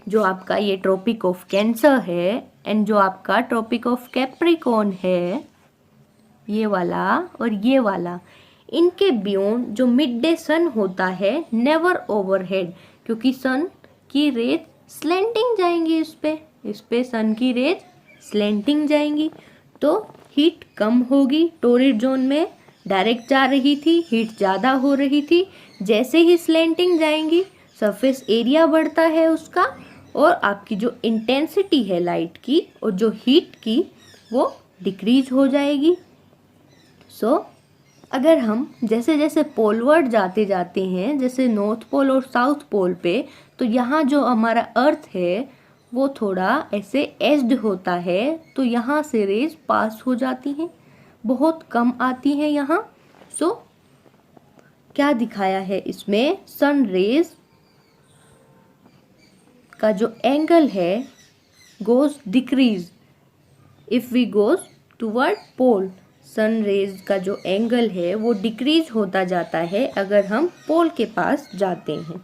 जो आपका ये ट्रॉपिक ऑफ कैंसर है एंड जो आपका ट्रॉपिक ऑफ कैप्रिकॉर्न है, ये वाला और ये वाला, इनके बियॉन्ड जो मिड डे सन होता है नेवर ओवरहेड, क्योंकि सन की रेज स्लेंटिंग जाएंगी, इस पे सन की रेज स्लेंटिंग जाएंगी तो हीट कम होगी। टोरिड जोन में डायरेक्ट जा रही थी, हीट ज़्यादा हो रही थी। जैसे ही स्लेंटिंग जाएंगी सरफेस एरिया बढ़ता है उसका, और आपकी जो इंटेंसिटी है लाइट की और जो हीट की वो डिक्रीज हो जाएगी। सो अगर हम जैसे जैसे पोलवर्ड जाते जाते हैं, जैसे नॉर्थ पोल और साउथ पोल पे, तो यहाँ जो हमारा अर्थ है वो थोड़ा ऐसे एज्ड होता है, तो यहाँ से रेज पास हो जाती हैं, बहुत कम आती हैं यहाँ। सो क्या दिखाया है इसमें, सन रेज का जो एंगल है goes decrease if we goes toward pole. Sun rays का जो एंगल है वो डिक्रीज होता जाता है अगर हम पोल के पास जाते हैं।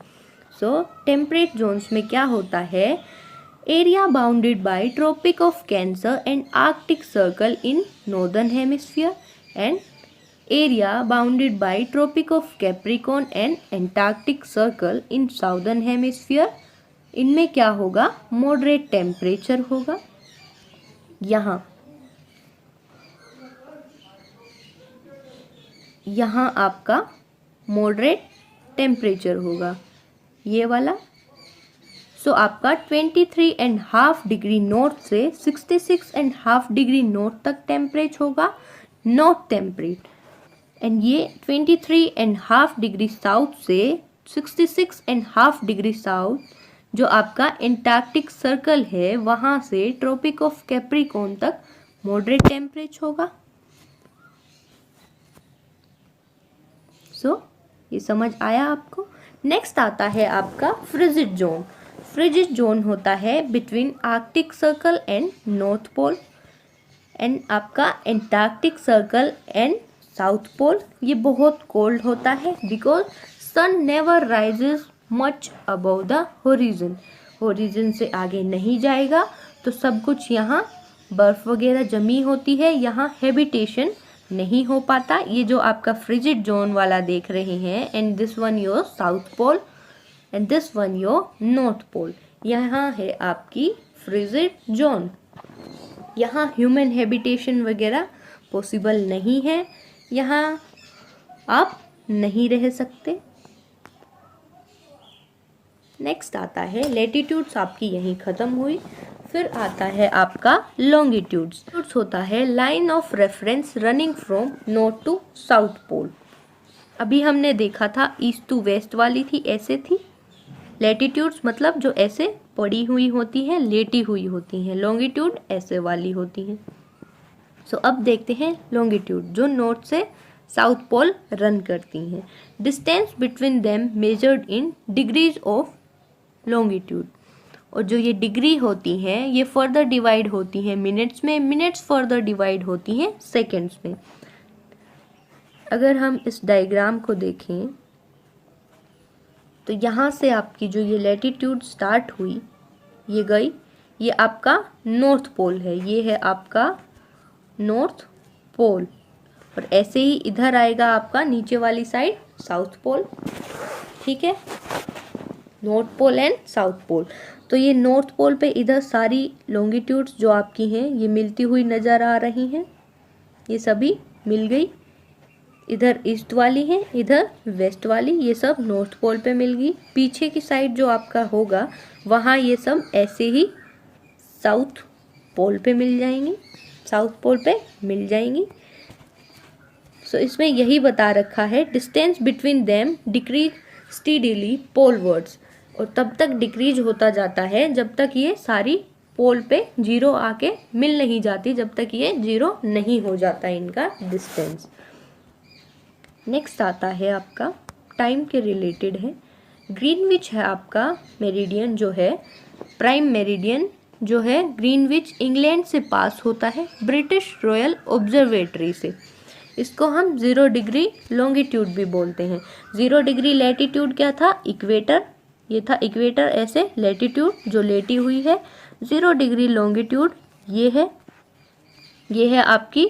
सो टेम्परेट जोन्स में क्या होता है, area bounded by Tropic of Cancer and Arctic Circle in Northern Hemisphere and area bounded by Tropic of Capricorn and Antarctic Circle in Southern Hemisphere। इनमें क्या होगा, मॉडरेट टेम्परेचर होगा। यहाँ आपका मॉडरेट टेम्परेचर होगा, ये वाला। सो आपका 23.5 डिग्री नॉर्थ से 66.5 डिग्री नॉर्थ तक टेम्परेचर होगा, नॉर्थ टेम्परेट। एंड ये 23.5 डिग्री साउथ से 66.5 डिग्री साउथ जो आपका एंटार्क्टिक सर्कल है वहाँ से ट्रॉपिक ऑफ कैप्रिकॉर्न तक मॉडरेट टेम्परेचर होगा। सो ये समझ आया आपको। नेक्स्ट आता है आपका फ्रिजिड जोन। फ्रिजिड जोन होता है between Arctic circle and north pole and आपका Antarctic circle and south pole. ये बहुत कोल्ड होता है because sun never rises much above the horizon. Horizon से आगे नहीं जाएगा तो सब कुछ यहाँ बर्फ वगैरह जमी होती है, यहाँ हैबिटेशन नहीं हो पाता। ये जो आपका फ्रिजिड जोन वाला देख रहे हैं, and this one your south pole and this one your north pole, यहाँ है आपकी फ्रिजिड जोन। यहाँ ह्यूमन हैबिटेशन वगैरह पॉसिबल नहीं है, यहाँ आप नहीं रह सकते। नेक्स्ट आता है लैटिट्यूड्स, आपकी यहीं ख़त्म हुई। फिर आता है आपका लॉन्गिट्यूड्स। होता है line of reference running from north to south pole. अभी हमने देखा था ईस्ट टू वेस्ट वाली थी, ऐसे थी। लैटिट्यूड्स मतलब जो ऐसे पड़ी हुई होती हैं, लेटी हुई होती हैं। लॉन्गिट्यूड ऐसे वाली होती हैं। सो अब देखते हैं लॉन्गिट्यूड, जो नॉर्थ से साउथ पोल रन करती हैं। Distance between them measured in degrees of longitude. और जो ये डिग्री होती हैं ये फर्दर डिवाइड होती हैं मिनट्स में, मिनट्स फर्दर डिवाइड होती हैं सेकेंड्स में। अगर हम इस डायग्राम को देखें तो यहाँ से आपकी जो ये लैटिट्यूड स्टार्ट हुई, ये गई, ये आपका नॉर्थ पोल है, ये है आपका नॉर्थ पोल। और ऐसे ही इधर आएगा आपका नीचे वाली साइड साउथ पोल। ठीक है, north pole and south pole. तो ये नॉर्थ पोल पे इधर सारी लॉन्गिट्यूड्स जो आपकी हैं ये मिलती हुई नज़र आ रही हैं, ये सभी मिल गई। इधर ईस्ट वाली है, इधर वेस्ट वाली, ये सब नॉर्थ पोल पे मिल गई। पीछे की साइड जो आपका होगा वहाँ ये सब ऐसे ही साउथ पोल पे मिल जाएंगी, साउथ पोल पे मिल जाएंगी। सो इसमें यही बता रखा है distance between them decrease steadily पोलवर्ड्स। और तब तक डिक्रीज होता जाता है जब तक ये सारी पोल पे जीरो आके मिल नहीं जाती, जब तक ये जीरो नहीं हो जाता इनका डिस्टेंस। नेक्स्ट आता है आपका टाइम के रिलेटेड है। ग्रीनविच है आपका मेरिडियन, जो है प्राइम मेरिडियन जो है ग्रीनविच इंग्लैंड से पास होता है ब्रिटिश रॉयल ऑब्जर्वेटरी से। इसको हम 0 डिग्री लॉन्गिट्यूड भी बोलते हैं। 0 डिग्री लैटिट्यूड क्या था, इक्वेटर, ये था इक्वेटर ऐसे, लैटिट्यूड जो लेटी हुई है। 0 डिग्री लॉन्गिट्यूड ये है आपकी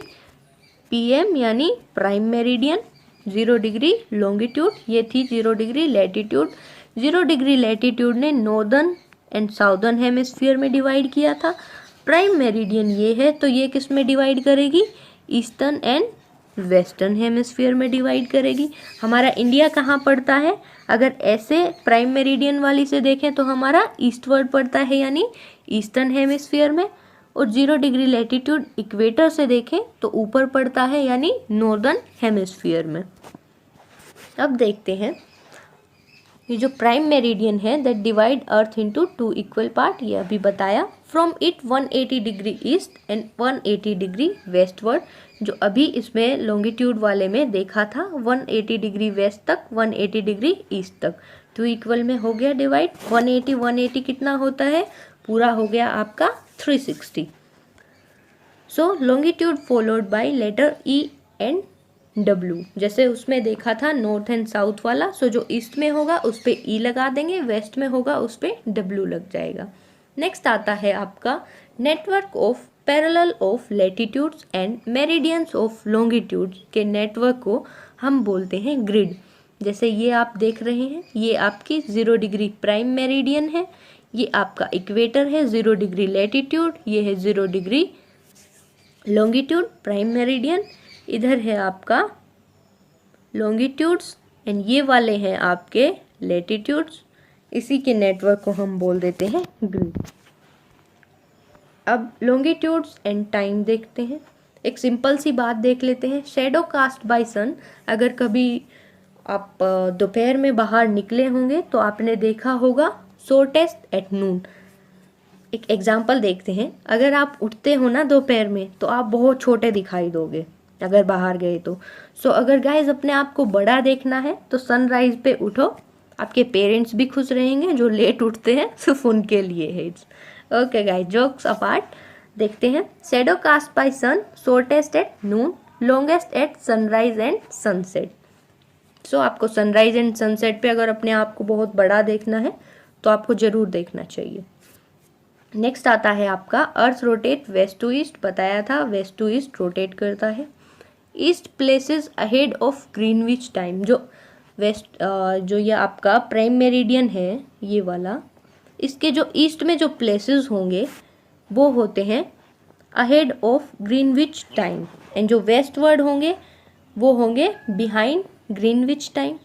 PM यानी प्राइम मेरिडियन। 0 डिग्री लॉन्गिट्यूड ये थी 0 डिग्री लैटिट्यूड। 0 डिग्री लैटिट्यूड ने नॉर्दर्न एंड साउदर्न हेमिस्फीयर में डिवाइड किया था। प्राइम मेरिडियन ये है तो ये किस में डिवाइड करेगी, ईस्टर्न एंड वेस्टर्न हेमिस्फीयर में डिवाइड करेगी। हमारा इंडिया कहाँ पड़ता है, अगर ऐसे प्राइम मेरिडियन वाली से देखें तो हमारा ईस्टवर्ड पड़ता है यानी ईस्टर्न हेमिस्फीयर में। और 0 डिग्री लैटिट्यूड इक्वेटर से देखें तो ऊपर पड़ता है यानी नॉर्दर्न हेमिस्फीयर में। अब देखते हैं ये जो प्राइम मेरिडियन है that divide earth into 2 equal part, ये अभी बताया। From it 180 degree east and 180 degree westward, जो अभी इसमें लॉन्गिट्यूड वाले में देखा था 180 डिग्री वेस्ट तक 180 डिग्री ईस्ट तक 2 इक्वल में हो गया डिवाइड। 180 कितना होता है, पूरा हो गया आपका 360। So longitude followed by letter E and W, जैसे उसमें देखा था नॉर्थ एंड साउथ वाला। सो जो ईस्ट में होगा उस पर E लगा देंगे, वेस्ट में होगा उस पर W लग जाएगा। नेक्स्ट आता है आपका network of parallel of latitudes and meridians of longitudes के नेटवर्क को हम बोलते हैं ग्रिड। जैसे ये आप देख रहे हैं, ये आपकी 0 डिग्री प्राइम मेरिडियन है, ये आपका इक्वेटर है 0 डिग्री लैटिट्यूड, ये है 0 डिग्री लॉन्गिट्यूड प्राइम मेरिडियन, इधर है आपका लॉन्गिट्यूड्स एंड ये वाले हैं आपके लैटिट्यूड्स। इसी के नेटवर्क को हम बोल देते हैं ग्रिड। अब लॉन्गिट्यूड्स एंड टाइम देखते हैं। एक सिंपल सी बात देख लेते हैं, शैडो कास्ट बाय सन। अगर कभी आप दोपहर में बाहर निकले होंगे तो आपने देखा होगा शॉर्टेस्ट एट नून। एक एग्जाम्पल देखते हैं। अगर आप उठते हो ना दोपहर में तो आप बहुत छोटे दिखाई दोगे अगर बाहर गए तो। सो अगर गाइज अपने आप को बड़ा देखना है तो सनराइज पे उठो। आपके पेरेंट्स भी खुश रहेंगे जो लेट उठते हैं, सिर्फ उनके लिए है। ओके गाइज, जोक्स अपार्ट, देखते हैं। Shadow cast by sun, shortest at noon, longest at sunrise and sunset. So आपको सनराइज एंड सनसेट पे अगर अपने आप को बहुत बड़ा देखना है तो आपको जरूर देखना चाहिए। नेक्स्ट आता है आपका earth rotate west to east. बताया था वेस्ट टू ईस्ट रोटेट करता है। East places ahead of Greenwich time. जो वेस्ट जो ये आपका प्राइम मेरिडियन है ये वाला, इसके जो ईस्ट में जो प्लेसेस होंगे वो होते हैं ahead of Greenwich time, and जो वेस्ट वर्ड होंगे वो होंगे बिहाइंड ग्रीनविच टाइम।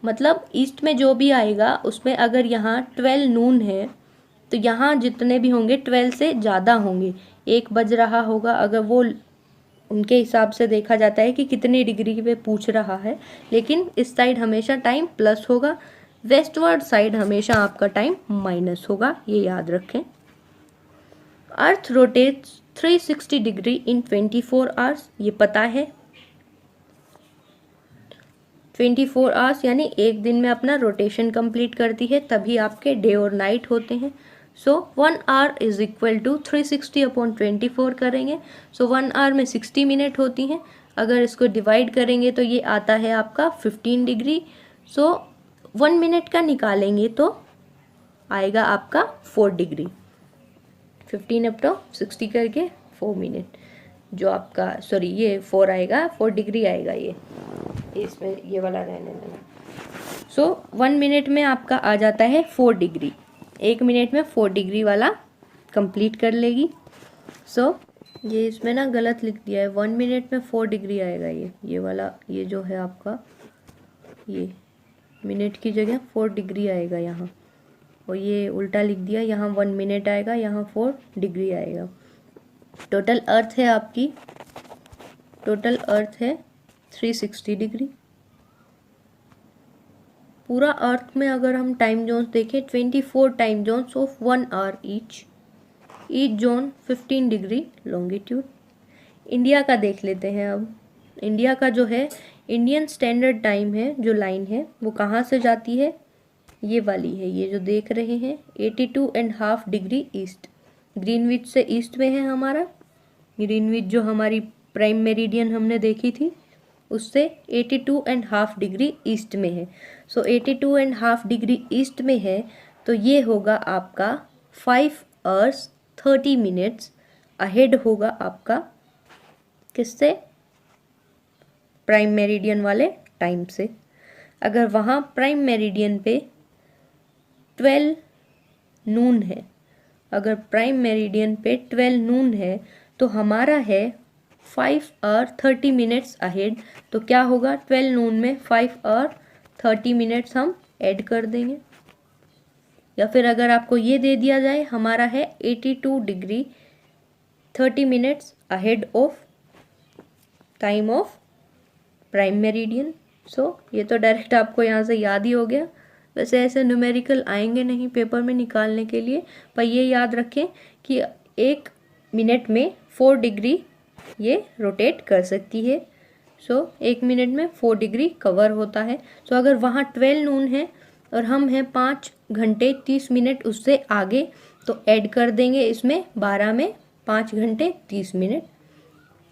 मतलब ईस्ट में जो भी आएगा उसमें अगर यहाँ 12 नून है तो यहाँ जितने भी होंगे 12 से ज़्यादा होंगे। 1 बज रहा होगा, अगर वो उनके हिसाब से देखा जाता है कि कितनी डिग्री पे पूछ रहा है, लेकिन इस साइड हमेशा टाइम प्लस होगा, वेस्टवर्ड साइड हमेशा आपका टाइम माइनस होगा, ये याद रखें। अर्थ रोटेट्स 360 डिग्री इन 24 आवर्स, ये पता है। 24 आवर्स यानी एक दिन में अपना रोटेशन कंप्लीट करती है, तभी आपके डे और नाइट होते हैं। सो 1 आवर इज इक्वल टू 360/24 करेंगे। सो 1 आवर में 60 मिनट होती हैं। अगर इसको डिवाइड करेंगे तो ये आता है आपका 15 डिग्री। सो 1 मिनट का निकालेंगे तो आएगा आपका 4 डिग्री। 15/60 करके 4 मिनट, जो आपका सॉरी ये 4 आएगा, 4 डिग्री आएगा ये इसमें, ये वाला रहने देना। सो 1 मिनट में आपका आ जाता है 4 डिग्री। 1 मिनट में 4 डिग्री वाला कंप्लीट कर लेगी। सो ये इसमें ना गलत लिख दिया है, 1 मिनट में 4 डिग्री आएगा ये वाला, ये जो है आपका ये मिनट की जगह 4 डिग्री आएगा यहाँ, और ये उल्टा लिख दिया, यहाँ 1 मिनट आएगा, यहाँ 4 डिग्री आएगा। टोटल अर्थ है आपकी, टोटल अर्थ है 360 डिग्री। पूरा अर्थ में अगर हम टाइम जोन्स देखें, 24 time zones of 1 hour each zone 15 degree longitude. India का देख लेते हैं अब। इंडिया का जो है इंडियन स्टैंडर्ड टाइम है, जो लाइन है वो कहाँ से जाती है, ये वाली है, ये जो देख रहे हैं 82.5 डिग्री ईस्ट। ग्रीनविच से ईस्ट में है हमारा, ग्रीनविच जो हमारी प्राइम मेरिडियन हमने देखी थी उससे 82.5 डिग्री ईस्ट में है। सो 82.5 डिग्री ईस्ट में है तो ये होगा आपका 5 आवर्स 30 मिनट्स अहेड होगा आपका, किससे, प्राइम मेरिडियन वाले टाइम से। अगर वहाँ प्राइम मेरिडियन पे 12 नून है, अगर प्राइम मेरिडियन पे 12 नून है तो हमारा है 5 आवर 30 मिनट्स अहेड। तो क्या होगा, 12 नून में 5 आवर 30 मिनट्स हम ऐड कर देंगे। या फिर अगर आपको ये दे दिया जाए, हमारा है 82 degree 30 minutes ahead of time of prime meridian. So ये तो डायरेक्ट आपको यहाँ से याद ही हो गया। वैसे ऐसे न्यूमेरिकल आएंगे नहीं पेपर में निकालने के लिए, पर ये याद रखें कि 1 मिनट में 4 डिग्री ये रोटेट कर सकती है। सो 1 मिनट में 4 डिग्री कवर होता है। सो अगर वहाँ 12 नून है और हम हैं 5 घंटे 30 मिनट उससे आगे, तो ऐड कर देंगे इसमें 12 में 5 घंटे 30 मिनट,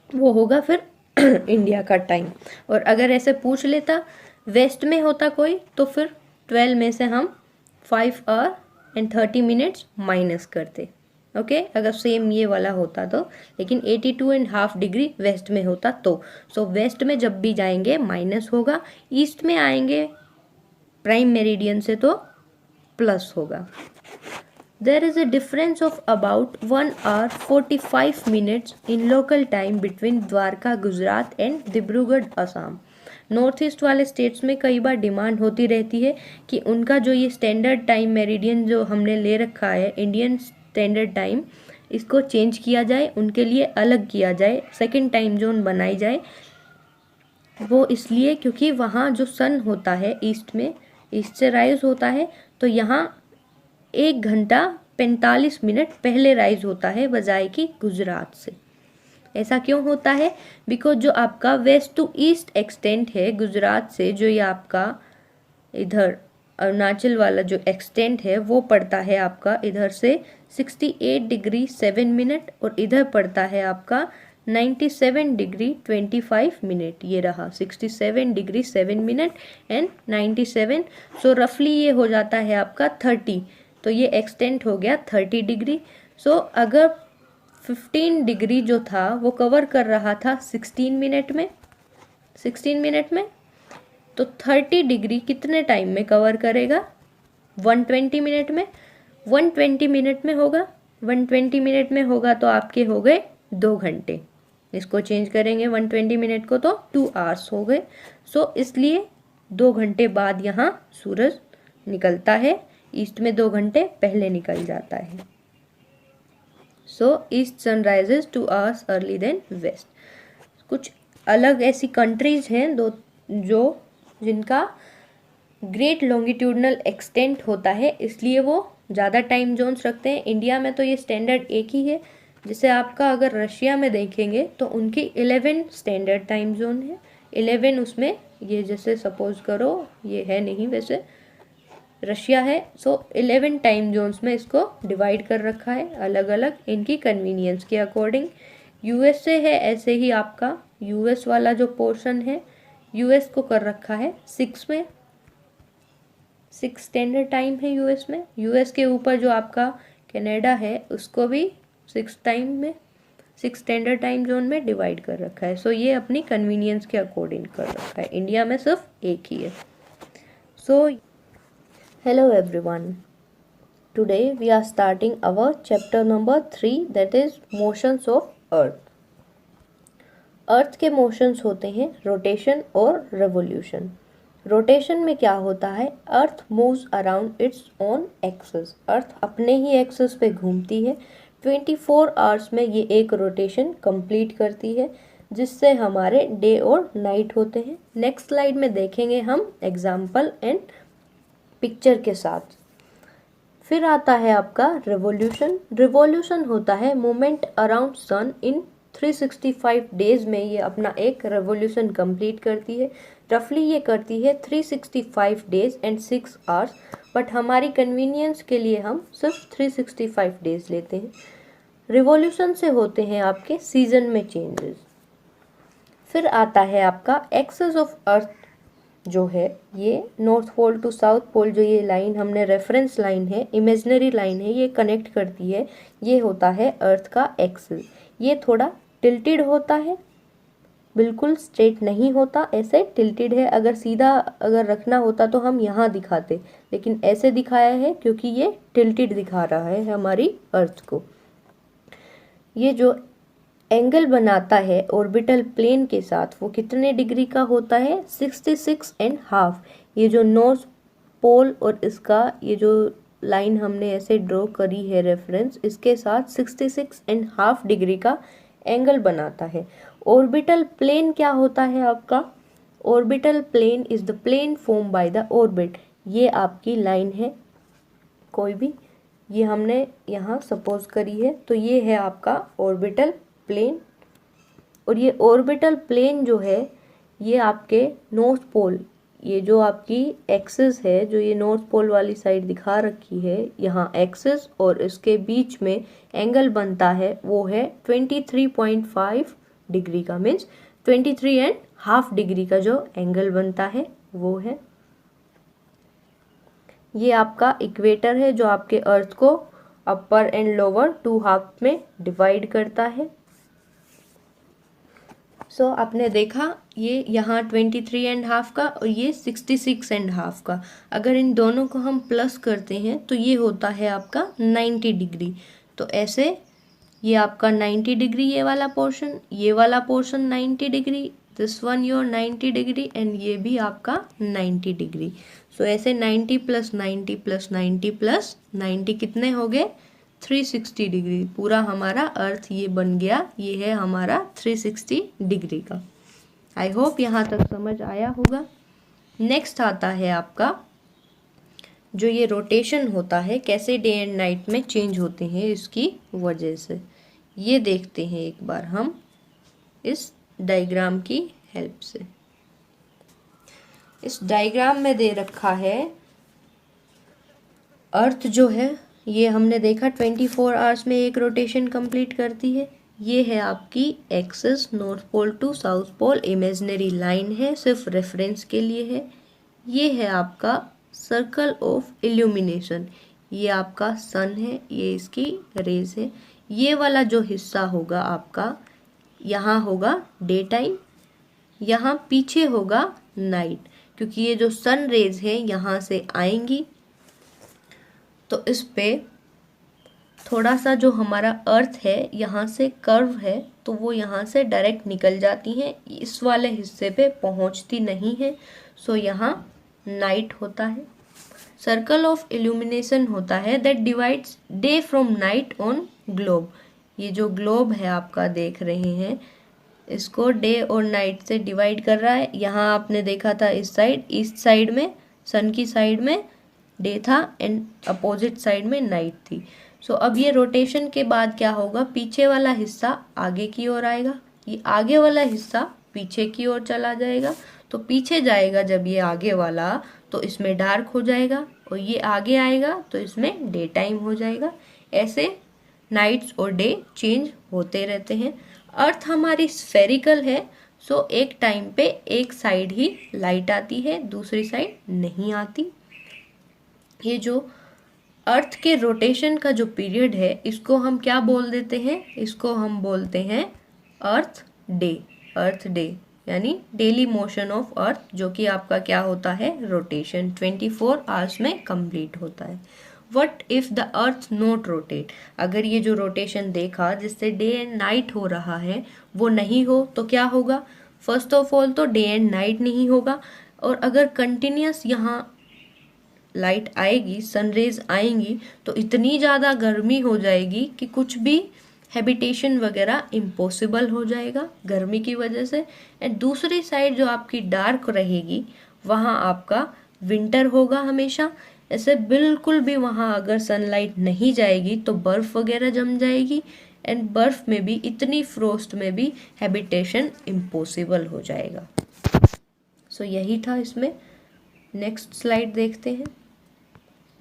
वो होगा फिर इंडिया का टाइम। और अगर ऐसे पूछ लेता वेस्ट में होता कोई, तो फिर 12 में से हम 5 आवर एंड 30 मिनट्स माइनस करते। ओके, अगर सेम ये वाला होता तो, लेकिन 82.5 डिग्री वेस्ट में होता तो। सो वेस्ट में जब भी जाएंगे माइनस होगा, ईस्ट में आएंगे प्राइम मेरिडियन से तो प्लस होगा। There is a difference of about 1 hour 45 minutes in local time between Dwarka Gujarat and Dibrugarh Assam. North east वाले स्टेट्स में कई बार डिमांड होती रहती है कि उनका जो ये स्टैंडर्ड टाइम मेरिडियन जो हमने ले रखा है इंडियन स्टैंडर्ड टाइम, इसको चेंज किया जाए, उनके लिए अलग किया जाए, सेकंड टाइम जोन बनाई जाए। वो इसलिए क्योंकि वहाँ जो सन होता है ईस्ट में, ईस्ट से राइज होता है, तो यहाँ 1 घंटा 45 मिनट पहले राइज होता है बजाय कि गुजरात से। ऐसा क्यों होता है? बिकॉज जो आपका वेस्ट टू ईस्ट एक्सटेंट है गुजरात से, जो ये आपका इधर अरुणाचल वाला जो एक्सटेंट है वो पड़ता है आपका इधर से 68 डिग्री 7 मिनट और इधर पड़ता है आपका 97 डिग्री 25 मिनट। ये रहा 67 डिग्री 7 मिनट एंड 97, सो रफली ये हो जाता है आपका 30। तो ये एक्सटेंट हो गया 30 डिग्री। सो अगर 15 डिग्री जो था वो कवर कर रहा था 16 मिनट में, तो 30 डिग्री कितने टाइम में कवर करेगा? 120 मिनट में। 120 मिनट में होगा, 120 मिनट में होगा तो आपके हो गए 2 घंटे। इसको चेंज करेंगे 120 मिनट को तो 2 आवर्स हो गए। सो इसलिए 2 घंटे बाद यहाँ सूरज निकलता है, ईस्ट में 2 घंटे पहले निकल जाता है। So east sunrises 2 hours early than west. कुछ अलग ऐसी कंट्रीज हैं दो जो जिनका ग्रेट लॉन्गिट्यूडनल एक्सटेंट होता है, इसलिए वो ज़्यादा टाइम जोन्स रखते हैं। इंडिया में तो ये स्टैंडर्ड एक ही है। जैसे आपका अगर रशिया में देखेंगे तो उनकी 11 स्टैंडर्ड टाइम जोन है। 11 उसमें ये जैसे सपोज करो ये है नहीं, वैसे रशिया है, सो 11 टाइम जोन्स में इसको डिवाइड कर रखा है अलग अलग इनकी कन्वीनियंस के अकॉर्डिंग। यूएसए है ऐसे ही, आपका यूएस वाला जो पोर्शन है यूएस को कर रखा है 6 में, 6 स्टैंडर्ड टाइम है यूएस में। यूएस के ऊपर जो आपका कनाडा है उसको भी 6 स्टैंडर्ड टाइम जोन में डिवाइड कर रखा है। सो ये अपनी कन्वीनियंस के अकॉर्डिंग कर रखा है। इंडिया में सिर्फ एक ही है। So hello everyone, today we are starting our chapter number 3 that is motions of earth. Earth के मोशंस होते हैं रोटेशन और रेवोल्यूशन। रोटेशन में क्या होता है? Earth moves around its own axis. Earth अपने ही एक्सिस पे घूमती है। 24 आवर्स में ये एक रोटेशन कंप्लीट करती है, जिससे हमारे डे और नाइट होते हैं। नेक्स्ट स्लाइड में देखेंगे हम एग्जाम्पल एंड पिक्चर के साथ। फिर आता है आपका रिवॉल्यूशन। रिवॉल्यूशन होता है मूवमेंट अराउंड सन इन 365 डेज में ये अपना एक रेवोल्यूशन कंप्लीट करती है। रफली ये करती है 365 डेज एंड 6 आवर्स, बट हमारी कन्वीनियंस के लिए हम सिर्फ 365 डेज लेते हैं। रिवॉल्यूशन से होते हैं आपके सीजन में चेंजेस। फिर आता है आपका एक्सिस ऑफ अर्थ जो है, ये north pole to south pole, जो ये लाइन हमने रेफरेंस लाइन है, इमेजिनरी लाइन है, ये कनेक्ट करती है, ये होता है अर्थ का एक्सिस। ये थोड़ा टिल्टेड होता है, बिल्कुल स्ट्रेट नहीं होता, ऐसे टिल्टेड है। अगर सीधा अगर रखना होता तो हम यहाँ दिखाते, लेकिन ऐसे दिखाया है क्योंकि ये टिल्टेड दिखा रहा है हमारी अर्थ को। ये जो एंगल बनाता है ऑर्बिटल प्लेन के साथ वो कितने डिग्री का होता है? 66.5। ये जो नॉर्थ पोल और इसका ये जो लाइन हमने ऐसे ड्रॉ करी है रेफरेंस, इसके साथ 66.5 डिग्री का एंगल बनाता है। ऑर्बिटल प्लेन क्या होता है आपका? Orbital plane is the plane form by the orbit. ये आपकी लाइन है कोई भी, ये हमने यहाँ सपोज करी है, तो ये है आपका ऑर्बिटल प्लेन। और ये ऑर्बिटल प्लेन जो है ये आपके नॉर्थ पोल, ये जो आपकी एक्सिस है, जो ये नॉर्थ पोल वाली साइड दिखा रखी है, यहाँ एक्सिस और इसके बीच में एंगल बनता है वो है 23.5 डिग्री का, मीन्स 23.5 डिग्री का जो एंगल बनता है वो है। ये आपका इक्वेटर है जो आपके अर्थ को अपर एंड लोअर 2 हाफ में डिवाइड करता है। सो आपने देखा ये यहाँ 23.5 का और ये 66.5 का, अगर इन दोनों को हम प्लस करते हैं तो ये होता है आपका 90 डिग्री। तो ऐसे ये आपका 90 डिग्री ये वाला portion 90 degree, this one your 90 degree and ये भी आपका 90 डिग्री। सो ऐसे 90 प्लस 90 प्लस 90 प्लस 90 कितने हो गए? 360 डिग्री। पूरा हमारा अर्थ ये बन गया, ये है हमारा 360 डिग्री का। आई होप यहाँ तक समझ आया होगा। नेक्स्ट आता है आपका जो ये रोटेशन होता है कैसे डे एंड नाइट में चेंज होते हैं इसकी वजह से, ये देखते हैं एक बार हम इस डायग्राम की हेल्प से। इस डायग्राम में दे रखा है अर्थ जो है, ये हमने देखा 24 आवर्स में एक रोटेशन कंप्लीट करती है। ये है आपकी axis, north pole to south pole, imaginary line है, सिर्फ रेफरेंस के लिए है। ये है आपका सर्कल ऑफ इल्यूमिनेशन, ये आपका सन है, ये इसकी रेज है। ये वाला जो हिस्सा होगा आपका, यहाँ होगा डे टाइम, यहाँ पीछे होगा नाइट, क्योंकि ये जो सन रेज है यहाँ से आएंगी तो इस पे थोड़ा सा जो हमारा अर्थ है यहाँ से कर्व है तो वो यहाँ से डायरेक्ट निकल जाती हैं, इस वाले हिस्से पे पहुँचती नहीं है। सो यहाँ नाइट होता है। सर्कल ऑफ इल्यूमिनेशन होता है that divides day from night on globe. ये जो ग्लोब है आपका देख रहे हैं, इसको डे और नाइट से डिवाइड कर रहा है। यहाँ आपने देखा था इस साइड, ईस्ट साइड में, सन की साइड में डे था एंड अपोजिट साइड में नाइट थी। सो अब ये रोटेशन के बाद क्या होगा, पीछे वाला हिस्सा आगे की ओर आएगा, ये आगे वाला हिस्सा पीछे की ओर चला जाएगा। तो पीछे जाएगा जब ये आगे वाला तो इसमें डार्क हो जाएगा, और ये आगे आएगा तो इसमें डे टाइम हो जाएगा। ऐसे नाइट्स और डे चेंज होते रहते हैं। अर्थ हमारी स्फेरिकल है, सो एक टाइम पे एक साइड ही लाइट आती है, दूसरी साइड नहीं आती। ये जो अर्थ के रोटेशन का जो पीरियड है इसको हम क्या बोल देते हैं, इसको हम बोलते हैं अर्थ डे। अर्थ डे यानी डेली मोशन ऑफ अर्थ, जो कि आपका क्या होता है, रोटेशन 24 आवर्स में कंप्लीट होता है। What if the earth not rotate, अगर ये जो रोटेशन देखा जिससे डे एंड नाइट हो रहा है वो नहीं हो तो क्या होगा। फर्स्ट ऑफ ऑल तो डे एंड नाइट नहीं होगा, और अगर कंटिन्यूस यहाँ लाइट आएगी, सनरेज आएंगी तो इतनी ज़्यादा गर्मी हो जाएगी कि कुछ भी हैबिटेशन वगैरह इम्पॉसिबल हो जाएगा गर्मी की वजह से। एंड दूसरी साइड जो आपकी डार्क रहेगी वहाँ आपका विंटर होगा हमेशा। ऐसे बिल्कुल भी वहाँ अगर सनलाइट नहीं जाएगी तो बर्फ़ वगैरह जम जाएगी, एंड बर्फ़ में भी, इतनी फ्रोस्ट में भी हैबिटेशन इम्पॉसिबल हो जाएगा। सो यही था इसमें। नेक्स्ट स्लाइड देखते हैं।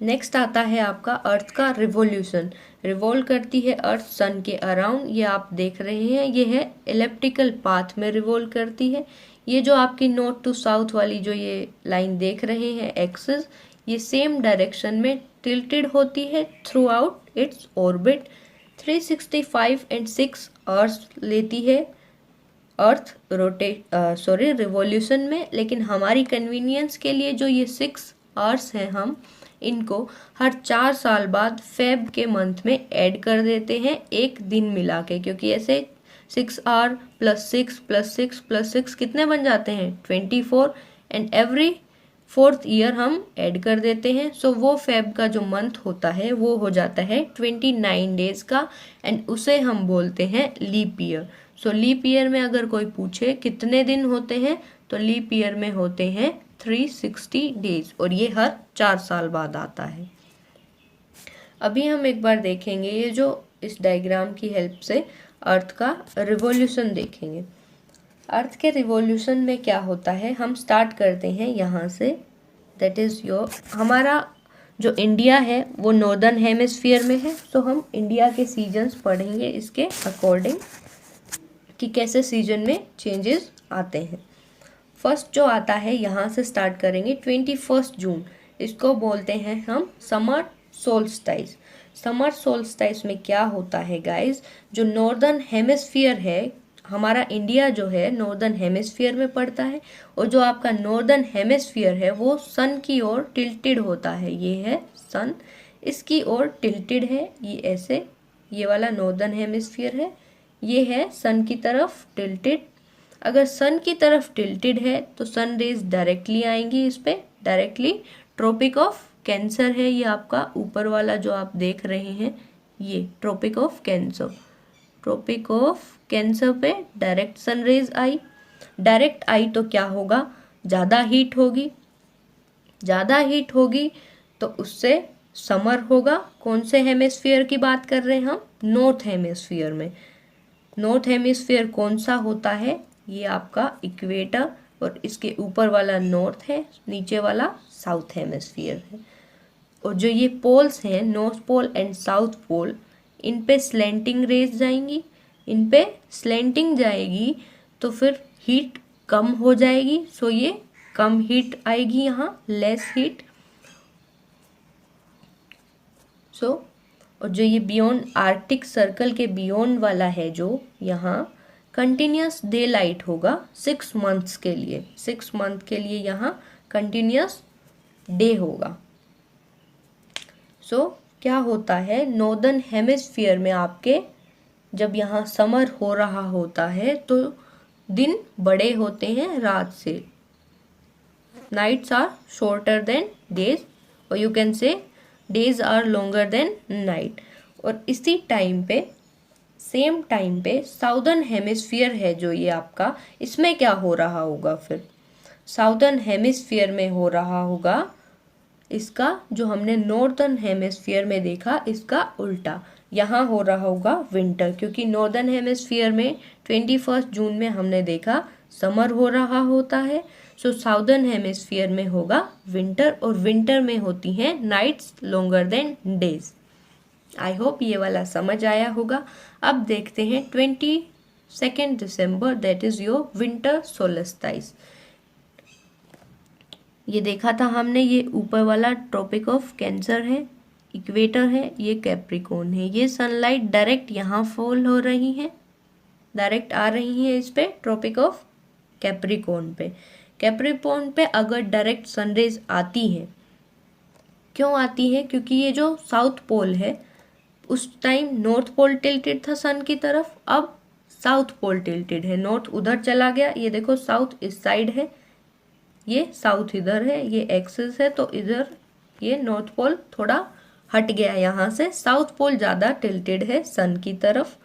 नेक्स्ट आता है आपका अर्थ का रिवॉल्यूशन। रिवॉल्व करती है अर्थ सन के अराउंड, ये आप देख रहे हैं, ये है एलिप्टिकल पाथ में रिवॉल्व करती है। ये जो आपकी नॉर्थ टू साउथ वाली जो ये लाइन देख रहे हैं एक्सिस, ये सेम डायरेक्शन में टिल्टेड होती है through out its orbit. 365 and 6 hours लेती है अर्थ रिवॉल्यूशन में, लेकिन हमारी कन्वीनियंस के लिए जो ये 6 आवर्स हैं हम इनको हर 4 साल बाद फेब के मंथ में ऐड कर देते हैं एक दिन मिला के, क्योंकि ऐसे 6 आवर प्लस 6 प्लस 6 प्लस 6 कितने बन जाते हैं 24, एंड एवरी 4th ईयर हम ऐड कर देते हैं। सो वो फेब का जो मंथ होता है वो हो जाता है 29 डेज का, एंड उसे हम बोलते हैं लीप ईयर। सो लीप ईयर में अगर कोई पूछे कितने दिन होते हैं तो लीप ईयर में होते हैं 360 डेज, और ये हर 4 साल बाद आता है। अभी हम एक बार देखेंगे ये जो इस डायग्राम की हेल्प से अर्थ का रिवॉल्यूशन देखेंगे। अर्थ के रिवॉल्यूशन में क्या होता है, हम स्टार्ट करते हैं यहाँ से, दैट इज़ योर हमारा जो इंडिया है वो नॉर्दर्न हेमिस्फीयर में है। तो हम इंडिया के सीजन्स पढ़ेंगे इसके अकॉर्डिंग कि कैसे सीजन में चेंजेस आते हैं। फर्स्ट जो आता है यहाँ से स्टार्ट करेंगे 21 जून, इसको बोलते हैं हम समर सोल्स्टाइस। समर सोल्स्टाइस में क्या होता है गाइस, जो नॉर्दर्न हेमिस्फीयर है, हमारा इंडिया जो है नॉर्दर्न हेमिस्फीयर में पड़ता है, और जो आपका नॉर्दर्न हेमिस्फीयर है वो सन की ओर टिल्टेड होता है। ये है सन, इसकी ओर टिल्टेड है, ये ऐसे, ये वाला नॉर्दर्न हेमिस्फीयर है, ये है सन की तरफ टिल्टेड। अगर सन की तरफ टिल्टेड है तो सन रेज डायरेक्टली आएंगी इस पे, डायरेक्टली। ट्रॉपिक ऑफ कैंसर है ये आपका ऊपर वाला जो आप देख रहे हैं, ये tropic of Cancer. Tropic of Cancer पे डायरेक्ट सन रेज आई। डायरेक्ट आई तो क्या होगा, ज़्यादा हीट होगी। ज़्यादा हीट होगी तो उससे समर होगा। कौन से हेमिस्फीयर की बात कर रहे हैं हम? नॉर्थ हेमिस्फीयर में। नॉर्थ हेमिस्फीयर कौन सा होता है? ये आपका इक्वेटर, और इसके ऊपर वाला नॉर्थ है, नीचे वाला साउथ हेमिस्फीयर है। और जो ये पोल्स हैं, north pole and south pole, इन पे स्लैंटिंग रेज जाएंगी। इन पे स्लैंटिंग जाएगी तो फिर हीट कम हो जाएगी। सो ये कम हीट आएगी, यहाँ लेस हीट। और जो ये बियॉन्ड आर्कटिक सर्कल के बियॉन्ड वाला है, जो यहाँ कंटिन्यूस डे लाइट होगा 6 मंथ्स के लिए। 6 मंथ के लिए यहाँ कंटिन्यूस डे होगा। क्या होता है, नॉर्दर्न हेमिस्फीयर में आपके जब यहाँ समर हो रहा होता है तो दिन बड़े होते हैं रात से। Nights are shorter than days, और you can say days are longer than night. और इसी टाइम पे, सेम टाइम पे साउदर्न हेमिस्फीयर है जो ये आपका, इसमें क्या हो रहा होगा फिर? साउदर्न हेमिस्फीयर में हो रहा होगा इसका, जो हमने नॉर्दर्न हेमिस्फीयर में देखा, इसका उल्टा। यहाँ हो रहा होगा विंटर, क्योंकि नॉर्दर्न हेमिस्फीयर में 21 जून में हमने देखा समर हो रहा होता है। सो साउदर्न हेमिस्फीयर में होगा विंटर, और विंटर में होती हैं nights longer than days. I hope ये वाला समझ आया होगा। अब देखते हैं 22 दिसंबर, that is your winter solstice. ये देखा था हमने, ये ऊपर वाला ट्रॉपिक ऑफ कैंसर है, इक्वेटर है, ये कैप्रिकॉर्न है। ये सनलाइट डायरेक्ट यहाँ फॉल हो रही है, डायरेक्ट आ रही है इस पे, ट्रॉपिक ऑफ कैप्रिकॉर्न पे। कैप्रिकॉर्न पे अगर डायरेक्ट सनरेज आती है, क्यों आती है? क्योंकि ये जो साउथ पोल है, उस टाइम नॉर्थ पोल टिल्टेड था सन की तरफ, अब साउथ पोल टिल्टेड है। नॉर्थ उधर चला गया, ये देखो साउथ इस साइड है, ये साउथ इधर है, ये एक्सिस है, तो इधर ये नॉर्थ पोल थोड़ा हट गया यहाँ से। साउथ पोल ज़्यादा टिल्टेड है सन की तरफ।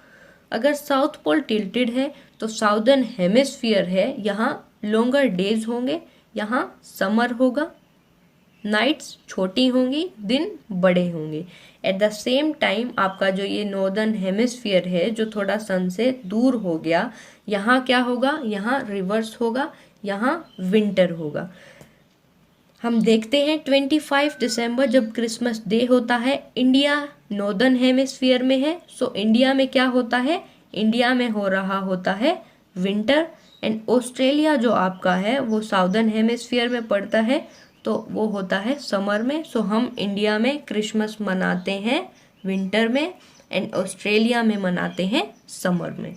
अगर साउथ पोल टिल्टेड है तो साउदर्न हेमिस्फीयर है, यहाँ लॉन्गर डेज होंगे, यहाँ समर होगा, नाइट्स छोटी होंगी, दिन बड़े होंगे। एट द सेम टाइम आपका जो ये नॉर्दर्न हेमिस्फीयर है, जो थोड़ा सन से दूर हो गया, यहाँ क्या होगा? यहाँ रिवर्स होगा, यहाँ विंटर होगा। हम देखते हैं 25 दिसंबर जब क्रिसमस डे होता है, इंडिया नॉर्दर्न हेमिस्फीयर में है। सो इंडिया में क्या होता है? इंडिया में हो रहा होता है विंटर। एंड ऑस्ट्रेलिया जो आपका है वो साउदर्न हेमिस्फीयर में पड़ता है, तो वो होता है समर में। सो हम इंडिया में क्रिसमस मनाते हैं विंटर में, एंड ऑस्ट्रेलिया में मनाते हैं समर में।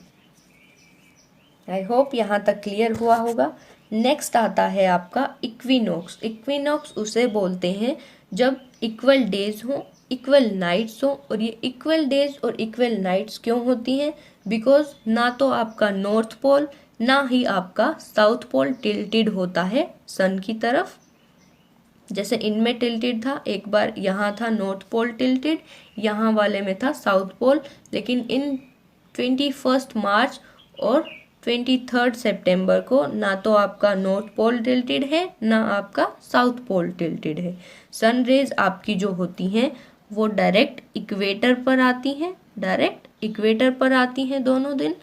आई होप यहाँ तक क्लियर हुआ होगा। नेक्स्ट आता है आपका इक्विनॉक्स। इक्विनॉक्स उसे बोलते हैं जब इक्वल डेज हो, इक्वल नाइट्स हो। और ये इक्वल डेज और इक्वल नाइट्स क्यों होती हैं? बिकॉज ना तो आपका नॉर्थ पोल ना ही आपका साउथ पोल टिल्टेड होता है सन की तरफ। जैसे इनमें टिल्टेड था, एक बार यहाँ था नॉर्थ पोल टिल्टेड, यहाँ वाले में था साउथ पोल। लेकिन इन 21 मार्च और 23 सितंबर को ना तो आपका नॉर्थ पोल टिल्टेड है ना आपका साउथ पोल टिल्टेड है। सन रेज आपकी जो होती हैं वो डायरेक्ट इक्वेटर पर आती हैं, डायरेक्ट इक्वेटर पर आती हैं दोनों दिन।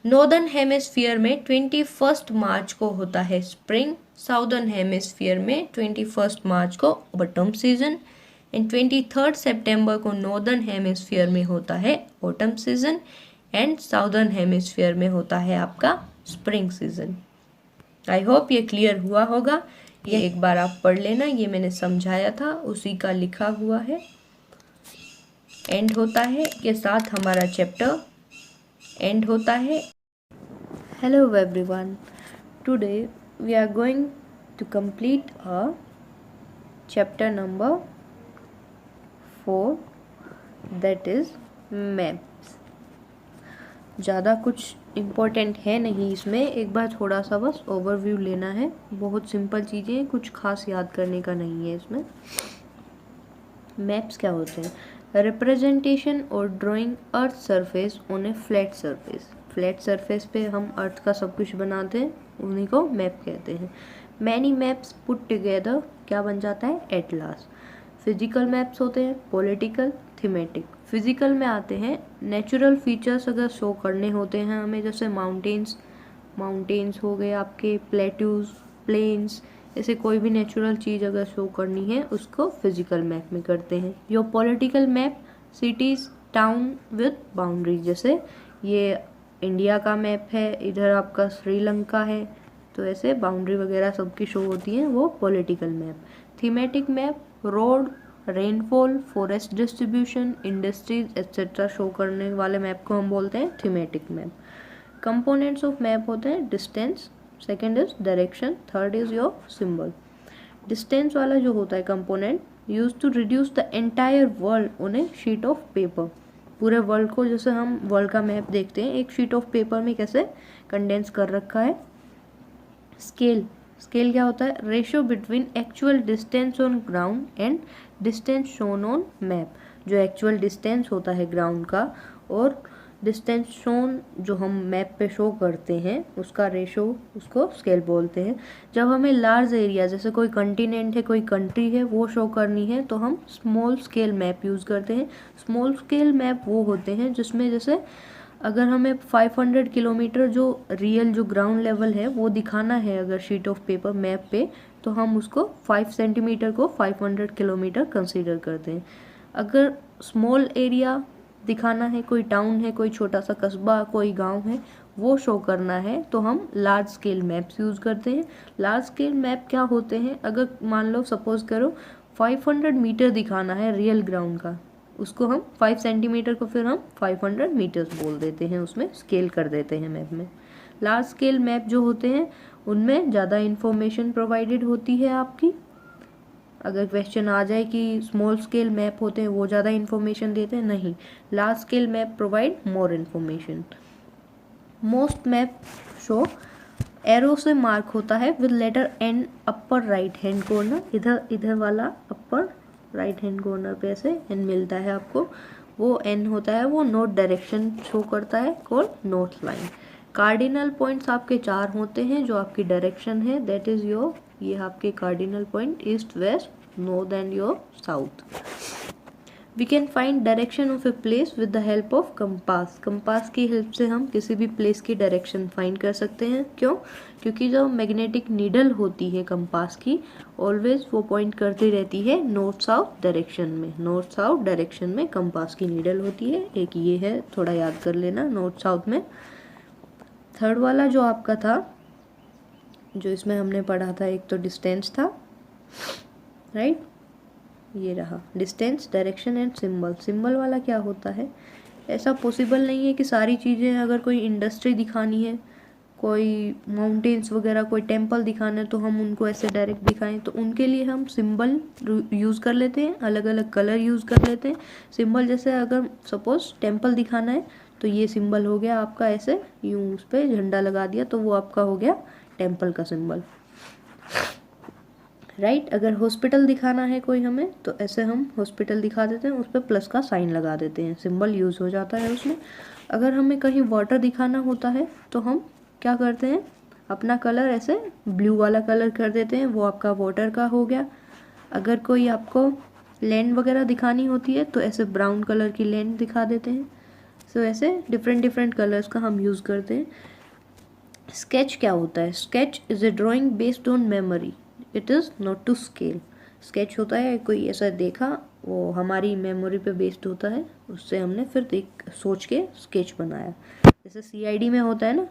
नॉर्दर्न हेमिस्फीयर में 21 मार्च को होता है स्प्रिंग, साउदर्न हेमिस्फीयर में 21 मार्च को ऑटम सीजन, एंड 23 सितंबर को नॉर्दर्न हेमिस्फीयर में होता है autumn season, and southern hemisphere में होता है आपका स्प्रिंग सीजन। आई होप ये क्लियर हुआ होगा। ये एक बार आप पढ़ लेना, ये मैंने समझाया था, उसी का लिखा हुआ है। एंड होता है के साथ हमारा चैप्टर एंड होता है। Hello everyone, today we are going to complete a chapter number 4, that is maps. ज़्यादा कुछ इम्पोर्टेंट है नहीं इसमें, एक बार थोड़ा सा बस ओवरव्यू लेना है। बहुत सिंपल चीज़ें हैं, कुछ खास याद करने का नहीं है इसमें। मैप्स क्या होते हैं? रिप्रेजेंटेशन और drawing earth surface on A flat surface. Flat surface पे हम अर्थ का सब कुछ बनाते हैं, उन्हीं को मैप कहते हैं। मैनी मैप्स पुट टुगेदर क्या बन जाता है? एटलास। फिजिकल मैप्स होते हैं, पॉलिटिकल, थीमेटिक। फिजिकल में आते हैं नेचुरल फीचर्स अगर शो करने होते हैं हमें, जैसे माउंटेन्स हो गए आपके, प्लेट्यूज, प्लेन्स, ऐसे कोई भी नेचुरल चीज़ अगर शो करनी है उसको फिजिकल मैप में करते हैं। Your political map, cities, town with boundary, जैसे ये इंडिया का मैप है, इधर आपका श्रीलंका है, तो ऐसे बाउंड्री वगैरह सबकी शो होती हैं, वो political map. Thematic map, road, rainfall, forest distribution, industries etcetera show करने वाले मैप को हम बोलते हैं thematic map. Components of map होते हैं distance, second is direction, third is your symbol. Distance वाला जो होता है component, use to reduce the entire world on a sheet of paper. पूरे वर्ल्ड को, जैसे हम वर्ल्ड का मैप देखते हैं, एक शीट ऑफ पेपर में कैसे कंडेंस कर रखा है। स्केल क्या होता है, ratio between actual distance on ground and distance shown on map. जो एक्चुअल डिस्टेंस होता है ग्राउंड का और डिस्टेंस शोन जो हम मैप पे शो करते हैं उसका रेशो, उसको स्केल बोलते हैं। जब हमें लार्ज एरिया, जैसे कोई कंटिनेंट है, कोई कंट्री है, वो शो करनी है तो हम स्मॉल स्केल मैप यूज़ करते हैं। स्मॉल स्केल मैप वो होते हैं जिसमें जैसे अगर हमें 500 किलोमीटर जो रियल जो ग्राउंड लेवल है वो दिखाना है अगर शीट ऑफ पेपर मैप पे, तो हम उसको 5 सेंटीमीटर को 500 किलोमीटर कंसीडर करते हैं। अगर स्मॉल एरिया दिखाना है, कोई टाउन है, कोई छोटा सा कस्बा, कोई गांव है, वो शो करना है तो हम लार्ज स्केल मैप्स यूज़ करते हैं। लार्ज स्केल मैप क्या होते हैं, अगर मान लो सपोज करो 500 मीटर दिखाना है रियल ग्राउंड का, उसको हम 5 सेंटीमीटर को फिर हम 500 मीटर्स बोल देते हैं, उसमें स्केल कर देते हैं मैप में। लार्ज स्केल मैप जो होते हैं उनमें ज़्यादा इन्फॉर्मेशन प्रोवाइडेड होती है आपकी। अगर क्वेश्चन आ जाए कि स्मॉल स्केल मैप होते हैं वो ज़्यादा इन्फॉर्मेशन देते हैं, नहीं, large scale map provide more information. Most map show arrow से मार्क होता है with letter N upper right hand corner, इधर वाला अपर राइट हैंड कॉर्नर पे ऐसे एन मिलता है आपको, वो एन होता है, वो नॉर्थ डायरेक्शन शो करता है, called north line. Cardinal points आपके 4 होते हैं जो आपकी डायरेक्शन है, दैट इज योर, ये आपके cardinal point east, west, north and your south. We can find direction of a place with the help of compass. Compass की हेल्प से हम किसी भी प्लेस की डायरेक्शन फाइंड कर सकते हैं। क्यों? क्योंकि जो मैग्नेटिक नीडल होती है कंपास की, ऑलवेज वो पॉइंट करती रहती है नॉर्थ साउथ डायरेक्शन में। नॉर्थ साउथ डायरेक्शन में कंपास की नीडल होती है। एक ये है, थोड़ा याद कर लेना, नॉर्थ साउथ में। थर्ड वाला जो आपका था, जो इसमें हमने पढ़ा था, एक तो डिस्टेंस था, राइट, ये रहा distance, direction and symbol. Symbol वाला क्या होता है, ऐसा पॉसिबल नहीं है कि सारी चीज़ें, अगर कोई इंडस्ट्री दिखानी है, कोई माउंटेन्स वगैरह, कोई टेंपल दिखाना है तो हम उनको ऐसे डायरेक्ट दिखाएं, तो उनके लिए हम सिंबल यूज़ कर लेते हैं, अलग अलग कलर यूज़ कर लेते हैं। सिंबल जैसे अगर सपोज टेंपल दिखाना है तो ये सिंबल हो गया आपका, ऐसे यूँ उस पर झंडा लगा दिया तो वो आपका हो गया टेंपल का सिंबल, राइट। अगर हॉस्पिटल दिखाना है कोई हमें तो ऐसे हम हॉस्पिटल दिखा देते हैं, उस पर प्लस का साइन लगा देते हैं, सिंबल यूज़ हो जाता है उसमें। अगर हमें कहीं वाटर दिखाना होता है तो हम क्या करते हैं, अपना कलर ऐसे ब्लू वाला कलर कर देते हैं, वो आपका वाटर का हो गया। अगर कोई आपको लैंड वगैरह दिखानी होती है तो ऐसे ब्राउन कलर की लैंड दिखा देते हैं। सो ऐसे डिफरेंट कलर्स का हम यूज़ करते हैं। स्केच क्या होता है, sketch is a drawing based on memory, it is not to scale. Sketch होता है कोई ऐसा देखा, वो हमारी मेमोरी पे बेस्ड होता है, उससे हमने फिर सोच के स्केच बनाया। जैसे सीआईडी में होता है ना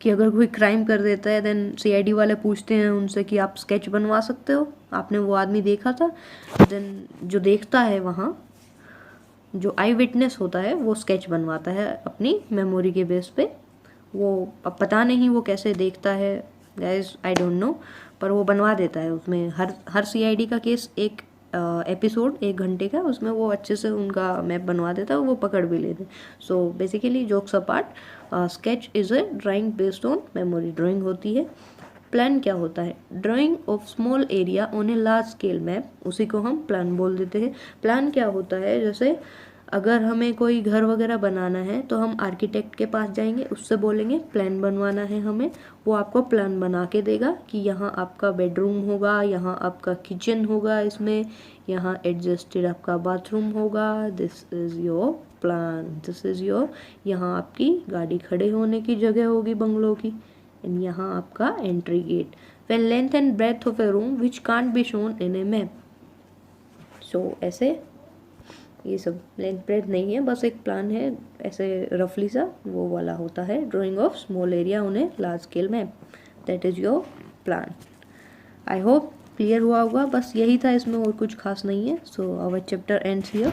कि अगर कोई क्राइम कर देता है देन सीआईडी वाले पूछते हैं उनसे कि आप स्केच बनवा सकते हो, आपने वो आदमी देखा था, देन जो देखता है वहाँ, जो आई विटनेस होता है, वो स्केच बनवाता है अपनी मेमोरी के बेस पे। वो अब पता नहीं वो कैसे देखता है गाइस, आई डोंट नो, पर वो बनवा देता है। उसमें हर सीआईडी का केस एक एपिसोड 1 घंटे का, उसमें वो अच्छे से उनका मैप बनवा देता है, वो पकड़ भी लेते हैं। So basically jokes apart, sketch is a drawing based on memory, drawing होती है। प्लान क्या होता है, drying of small area on a large scale map, उसी को हम प्लान बोल देते हैं। प्लान क्या होता है, जैसे अगर हमें कोई घर वगैरह बनाना है तो हम आर्किटेक्ट के पास जाएंगे, उससे बोलेंगे प्लान बनवाना है हमें, वो आपको प्लान बना के देगा कि यहाँ आपका बेडरूम होगा, यहाँ आपका किचन होगा, इसमें यहाँ एडजस्टेड आपका बाथरूम होगा, this is your plan, this is your, यहाँ आपकी गाड़ी खड़े होने की जगह होगी बंगलो की, एंड यहाँ आपका entry gate, when length and breadth of a room which can't be shown in a map. So ऐसे ये सब लेंथ ब्रेथ नहीं है, बस एक प्लान है ऐसे रफली सा, वो वाला होता है drying of small area on a large scale map, that is your plan. I hope clear हुआ होगा, बस यही था इसमें, और कुछ खास नहीं है। So our chapter ends here.